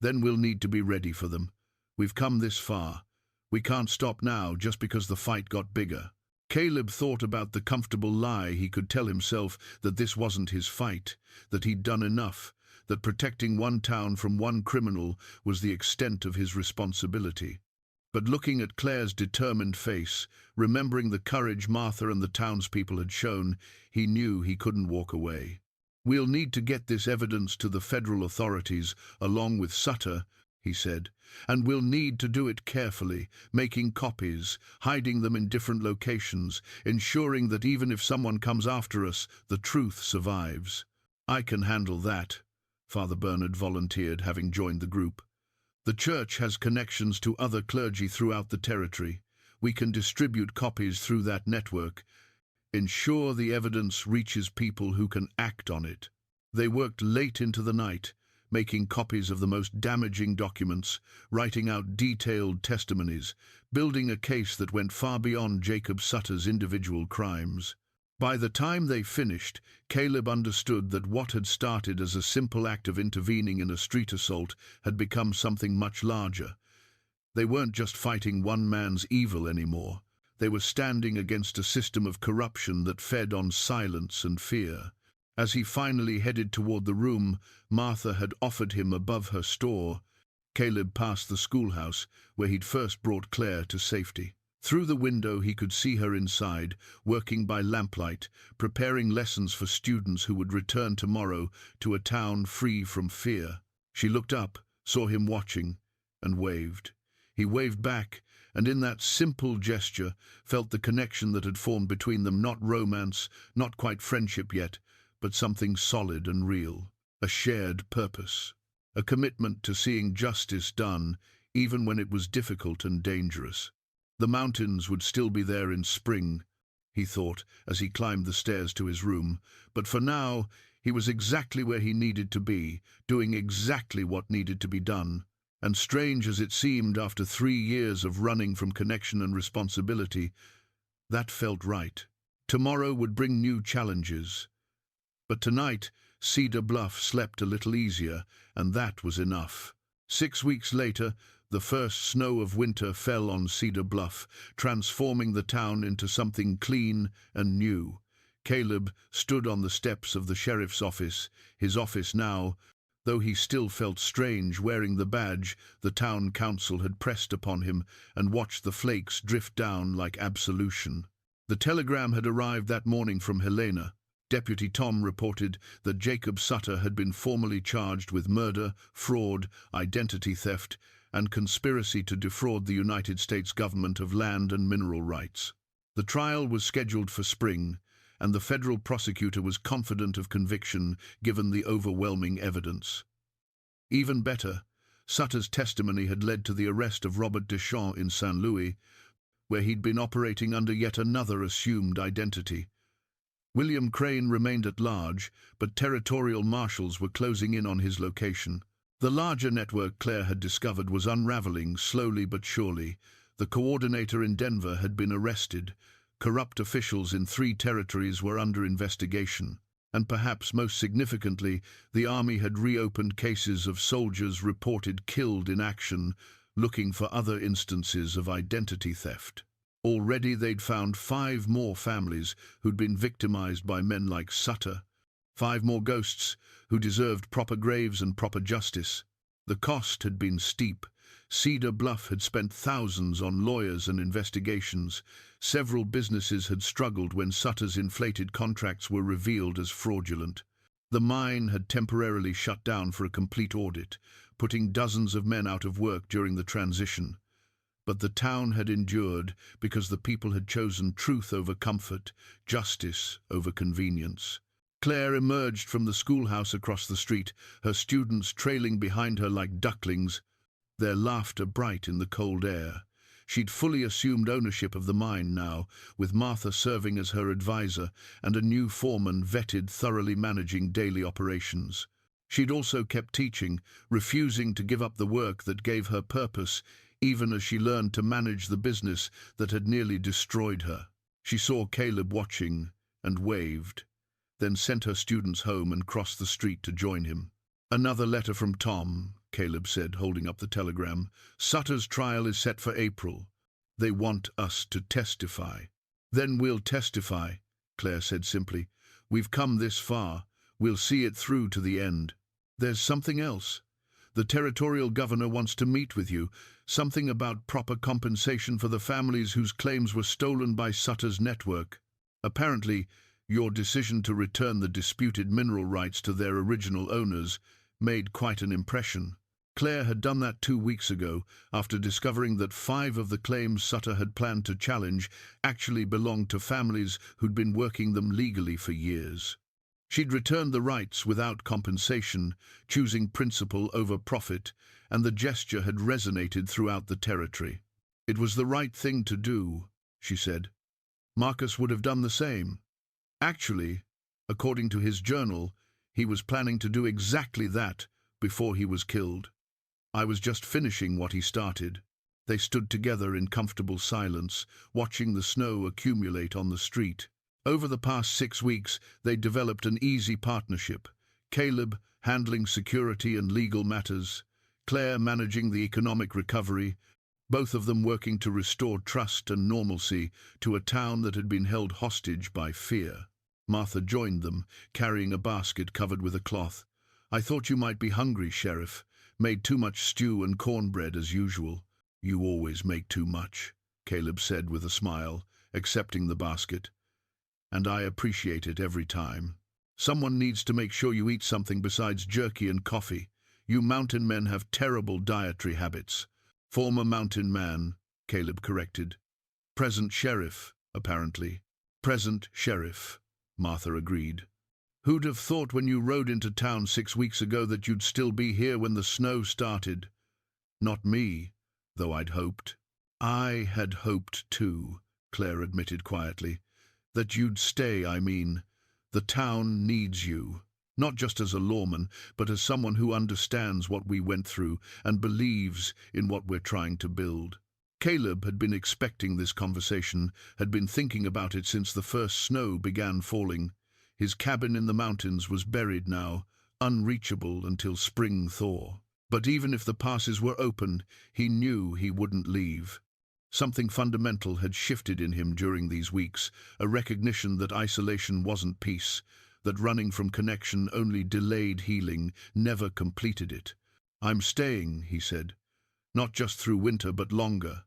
A: "Then we'll need to be ready for them. We've come this far. We can't stop now just because the fight got bigger." Caleb thought about the comfortable lie he could tell himself that this wasn't his fight, that he'd done enough, that protecting one town from one criminal was the extent of his responsibility. But looking at Claire's determined face, remembering the courage Martha and the townspeople had shown, he knew he couldn't walk away. "We'll need to get this evidence to the federal authorities, along with Sutter," he said, "and we'll need to do it carefully, making copies, hiding them in different locations, ensuring that even if someone comes after us, the truth survives." "I can handle that," Father Bernard volunteered, having joined the group. "The church has connections to other clergy throughout the territory. We can distribute copies through that network. Ensure the evidence reaches people who can act on it." They worked late into the night, making copies of the most damaging documents, writing out detailed testimonies, building a case that went far beyond Jacob Sutter's individual crimes. By the time they finished, Caleb understood that what had started as a simple act of intervening in a street assault had become something much larger. They weren't just fighting one man's evil anymore. They were standing against a system of corruption that fed on silence and fear. As he finally headed toward the room Martha had offered him above her store, Caleb passed the schoolhouse where he'd first brought Claire to safety. Through the window he could see her inside, working by lamplight, preparing lessons for students who would return tomorrow to a town free from fear. She looked up, saw him watching, and waved. He waved back, and in that simple gesture felt the connection that had formed between them, not romance, not quite friendship yet, but something solid and real, a shared purpose, a commitment to seeing justice done, even when it was difficult and dangerous. The mountains would still be there in spring, he thought, as he climbed the stairs to his room, but for now he was exactly where he needed to be, doing exactly what needed to be done. And strange as it seemed after 3 years of running from connection and responsibility, that felt right. Tomorrow would bring new challenges. But tonight, Cedar Bluff slept a little easier, and that was enough. 6 weeks later, the first snow of winter fell on Cedar Bluff, transforming the town into something clean and new. Caleb stood on the steps of the sheriff's office, his office now, though he still felt strange wearing the badge the town council had pressed upon him, and watched the flakes drift down like absolution. The telegram had arrived that morning from Helena. Deputy Tom reported that Jacob Sutter had been formally charged with murder, fraud, identity theft, and conspiracy to defraud the United States government of land and mineral rights. The trial was scheduled for spring, and the federal prosecutor was confident of conviction given the overwhelming evidence. Even better, Sutter's testimony had led to the arrest of Robert Deschamps in St. Louis, where he'd been operating under yet another assumed identity. William Crane remained at large, but territorial marshals were closing in on his location. The larger network Claire had discovered was unraveling slowly but surely. The coordinator in Denver had been arrested. Corrupt officials in 3 territories were under investigation. And perhaps most significantly, the army had reopened cases of soldiers reported killed in action, looking for other instances of identity theft. Already they'd found 5 more families who'd been victimized by men like Sutter. 5 more ghosts who deserved proper graves and proper justice. The cost had been steep. Cedar Bluff had spent thousands on lawyers and investigations. Several businesses had struggled when Sutter's inflated contracts were revealed as fraudulent. The mine had temporarily shut down for a complete audit, putting dozens of men out of work during the transition. But the town had endured because the people had chosen truth over comfort, justice over convenience. Claire emerged from the schoolhouse across the street, her students trailing behind her like ducklings, their laughter bright in the cold air. She'd fully assumed ownership of the mine now, with Martha serving as her advisor and a new foreman vetted thoroughly managing daily operations. She'd also kept teaching, refusing to give up the work that gave her purpose, even as she learned to manage the business that had nearly destroyed her. She saw Caleb watching and waved, then sent her students home and crossed the street to join him. "Another letter from Tom," Caleb said, holding up the telegram. "Sutter's trial is set for April. They want us to testify." "Then we'll testify," Claire said simply. "We've come this far. We'll see it through to the end." "There's something else. The territorial governor wants to meet with you. Something about proper compensation for the families whose claims were stolen by Sutter's network. Apparently, your decision to return the disputed mineral rights to their original owners made quite an impression." Claire had done that 2 weeks ago, after discovering that 5 of the claims Sutter had planned to challenge actually belonged to families who'd been working them legally for years. She'd returned the rights without compensation, choosing principle over profit, and the gesture had resonated throughout the territory. "It was the right thing to do," she said. "Marcus would have done the same. Actually, according to his journal, he was planning to do exactly that before he was killed. I was just finishing what he started. They stood together in comfortable silence, watching the snow accumulate on the street. Over the past 6 weeks, they developed an easy partnership. Caleb handling security and legal matters, Claire managing the economic recovery, both of them working to restore trust and normalcy to a town that had been held hostage by fear. Martha joined them, carrying a basket covered with a cloth. "I thought you might be hungry, Sheriff. Made too much stew and cornbread as usual." "You always make too much," Caleb said with a smile, accepting the basket. "And I appreciate it every time. Someone needs to make sure you eat something besides jerky and coffee. You mountain men have terrible dietary habits." "Former mountain man," Caleb corrected. "Present sheriff, apparently." "Present sheriff," Martha agreed. "Who'd have thought when you rode into town 6 weeks ago that you'd still be here when the snow started?" "Not me, though I'd hoped." "I had hoped too," Claire admitted quietly. "That you'd stay, I mean. The town needs you. Not just as a lawman, but as someone who understands what we went through and believes in what we're trying to build." Caleb had been expecting this conversation, had been thinking about it since the first snow began falling. His cabin in the mountains was buried now, unreachable until spring thaw. But even if the passes were open, he knew he wouldn't leave. Something fundamental had shifted in him during these weeks, a recognition that isolation wasn't peace, that running from connection only delayed healing, never completed it. "I'm staying," he said. "Not just through winter, but longer.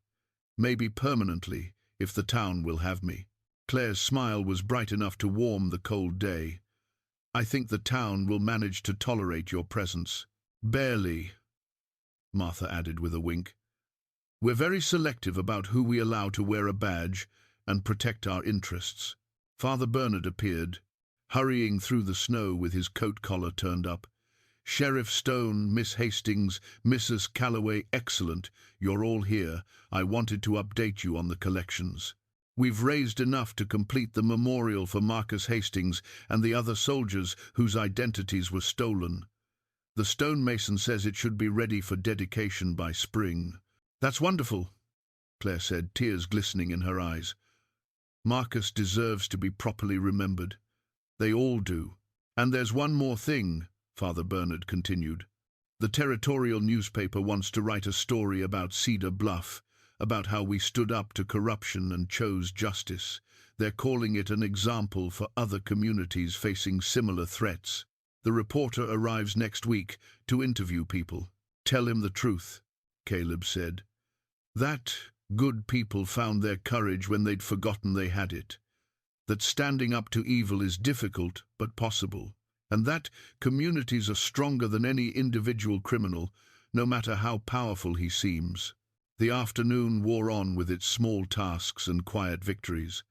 A: Maybe permanently, if the town will have me." Claire's smile was bright enough to warm the cold day. "I think the town will manage to tolerate your presence." "Barely," Martha added with a wink. "We're very selective about who we allow to wear a badge and protect our interests." Father Bernard appeared, hurrying through the snow with his coat collar turned up. "Sheriff Stone, Miss Hastings, Mrs. Calloway, excellent. You're all here. I wanted to update you on the collections. We've raised enough to complete the memorial for Marcus Hastings and the other soldiers whose identities were stolen. The stonemason says it should be ready for dedication by spring." "That's wonderful," Claire said, tears glistening in her eyes. "Marcus deserves to be properly remembered. They all do. And there's one more thing," Father Bernard continued. "The territorial newspaper wants to write a story about Cedar Bluff, about how we stood up to corruption and chose justice. They're calling it an example for other communities facing similar threats. The reporter arrives next week to interview people." "Tell him the truth," Caleb said. "That good people found their courage when they'd forgotten they had it. That standing up to evil is difficult but possible. And that communities are stronger than any individual criminal, no matter how powerful he seems." The afternoon wore on with its small tasks and quiet victories.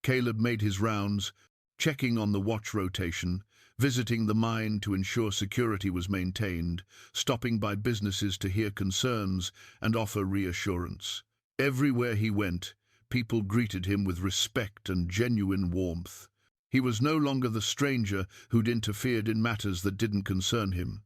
A: Caleb made his rounds, checking on the watch rotation, visiting the mine to ensure security was maintained, stopping by businesses to hear concerns and offer reassurance. Everywhere he went, people greeted him with respect and genuine warmth. He was no longer the stranger who'd interfered in matters that didn't concern him.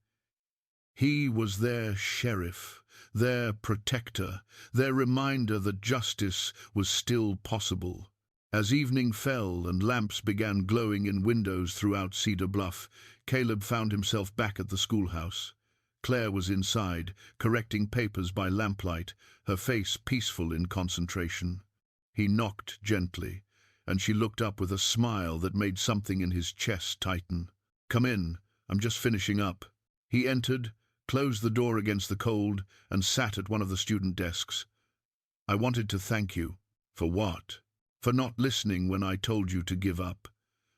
A: He was their sheriff, their protector, their reminder that justice was still possible. As evening fell and lamps began glowing in windows throughout Cedar Bluff, Caleb found himself back at the schoolhouse. Claire was inside, correcting papers by lamplight, her face peaceful in concentration. He knocked gently, and she looked up with a smile that made something in his chest tighten. "Come in, I'm just finishing up." He entered, closed the door against the cold, and sat at one of the student desks. "I wanted to thank you." "For what?" "For not listening when I told you to give up.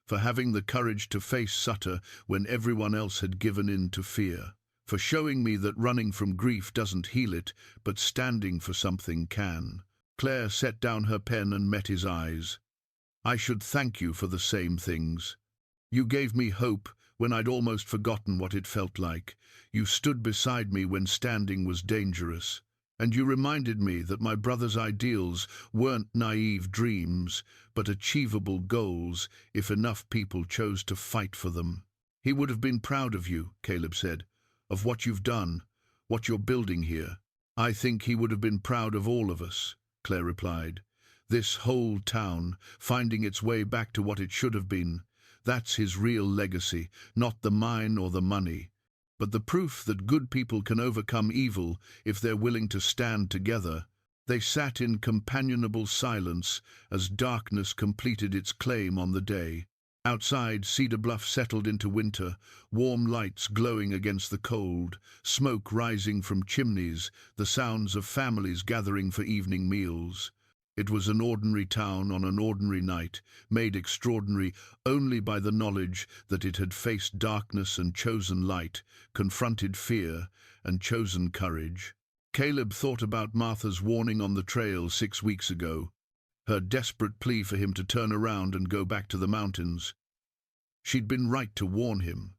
A: For having the courage to face Sutter when everyone else had given in to fear. For showing me that running from grief doesn't heal it, but standing for something can." Claire set down her pen and met his eyes. "I should thank you for the same things. You gave me hope when I'd almost forgotten what it felt like. You stood beside me when standing was dangerous. And you reminded me that my brother's ideals weren't naive dreams, but achievable goals if enough people chose to fight for them." "He would have been proud of you," Caleb said. of what you've done, what you're building here. I think he would have been proud of all of us, Claire replied. This whole town, finding its way back to what it should have been, that's his real legacy, not the mine or the money, but the proof that good people can overcome evil if they're willing to stand together. They sat in companionable silence as darkness completed its claim on the day. Outside, Cedar Bluff settled into winter, warm lights glowing against the cold, smoke rising from chimneys, the sounds of families gathering for evening meals. It was an ordinary town on an ordinary night, made extraordinary only by the knowledge that it had faced darkness and chosen light, confronted fear and chosen courage. Caleb thought about Martha's warning on the trail 6 weeks ago, her desperate plea for him to turn around and go back to the mountains. She'd been right to warn him.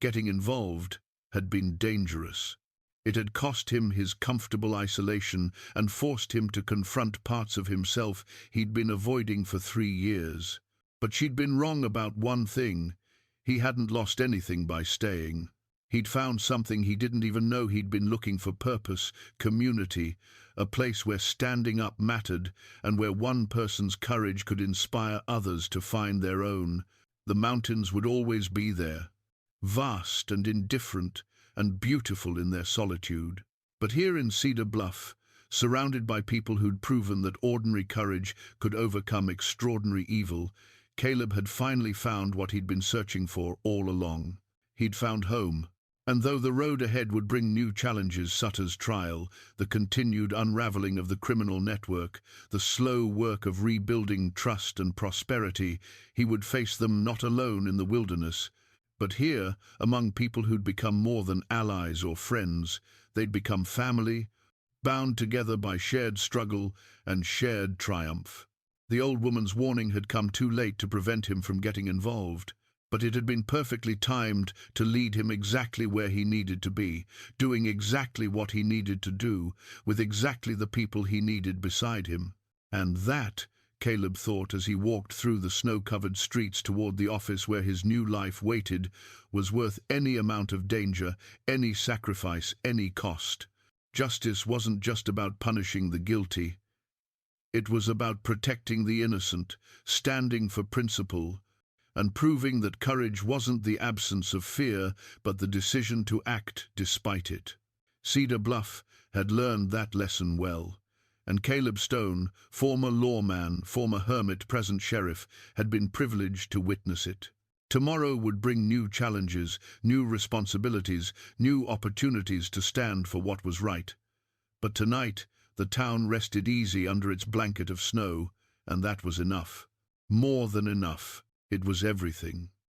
A: Getting involved had been dangerous. It had cost him his comfortable isolation and forced him to confront parts of himself he'd been avoiding for 3 years. But she'd been wrong about one thing. He hadn't lost anything by staying. He'd found something he didn't even know he'd been looking for: purpose, community, a place where standing up mattered and where one person's courage could inspire others to find their own. The mountains would always be there, vast and indifferent and beautiful in their solitude. But here in Cedar Bluff, surrounded by people who'd proven that ordinary courage could overcome extraordinary evil, Caleb had finally found what he'd been searching for all along. He'd found home. And though the road ahead would bring new challenges: Sutter's trial, the continued unraveling of the criminal network, the slow work of rebuilding trust and prosperity, he would face them not alone in the wilderness, but here, among people who'd become more than allies or friends. They'd become family, bound together by shared struggle and shared triumph. The old woman's warning had come too late to prevent him from getting involved. But it had been perfectly timed to lead him exactly where he needed to be, doing exactly what he needed to do, with exactly the people he needed beside him. And that, Caleb thought as he walked through the snow-covered streets toward the office where his new life waited, was worth any amount of danger, any sacrifice, any cost. Justice wasn't just about punishing the guilty. It was about protecting the innocent, standing for principle, and proving that courage wasn't the absence of fear, but the decision to act despite it. Cedar Bluff had learned that lesson well, and Caleb Stone, former lawman, former hermit, present sheriff, had been privileged to witness it. Tomorrow would bring new challenges, new responsibilities, new opportunities to stand for what was right. But tonight, the town rested easy under its blanket of snow, and that was enough. More than enough. It was everything.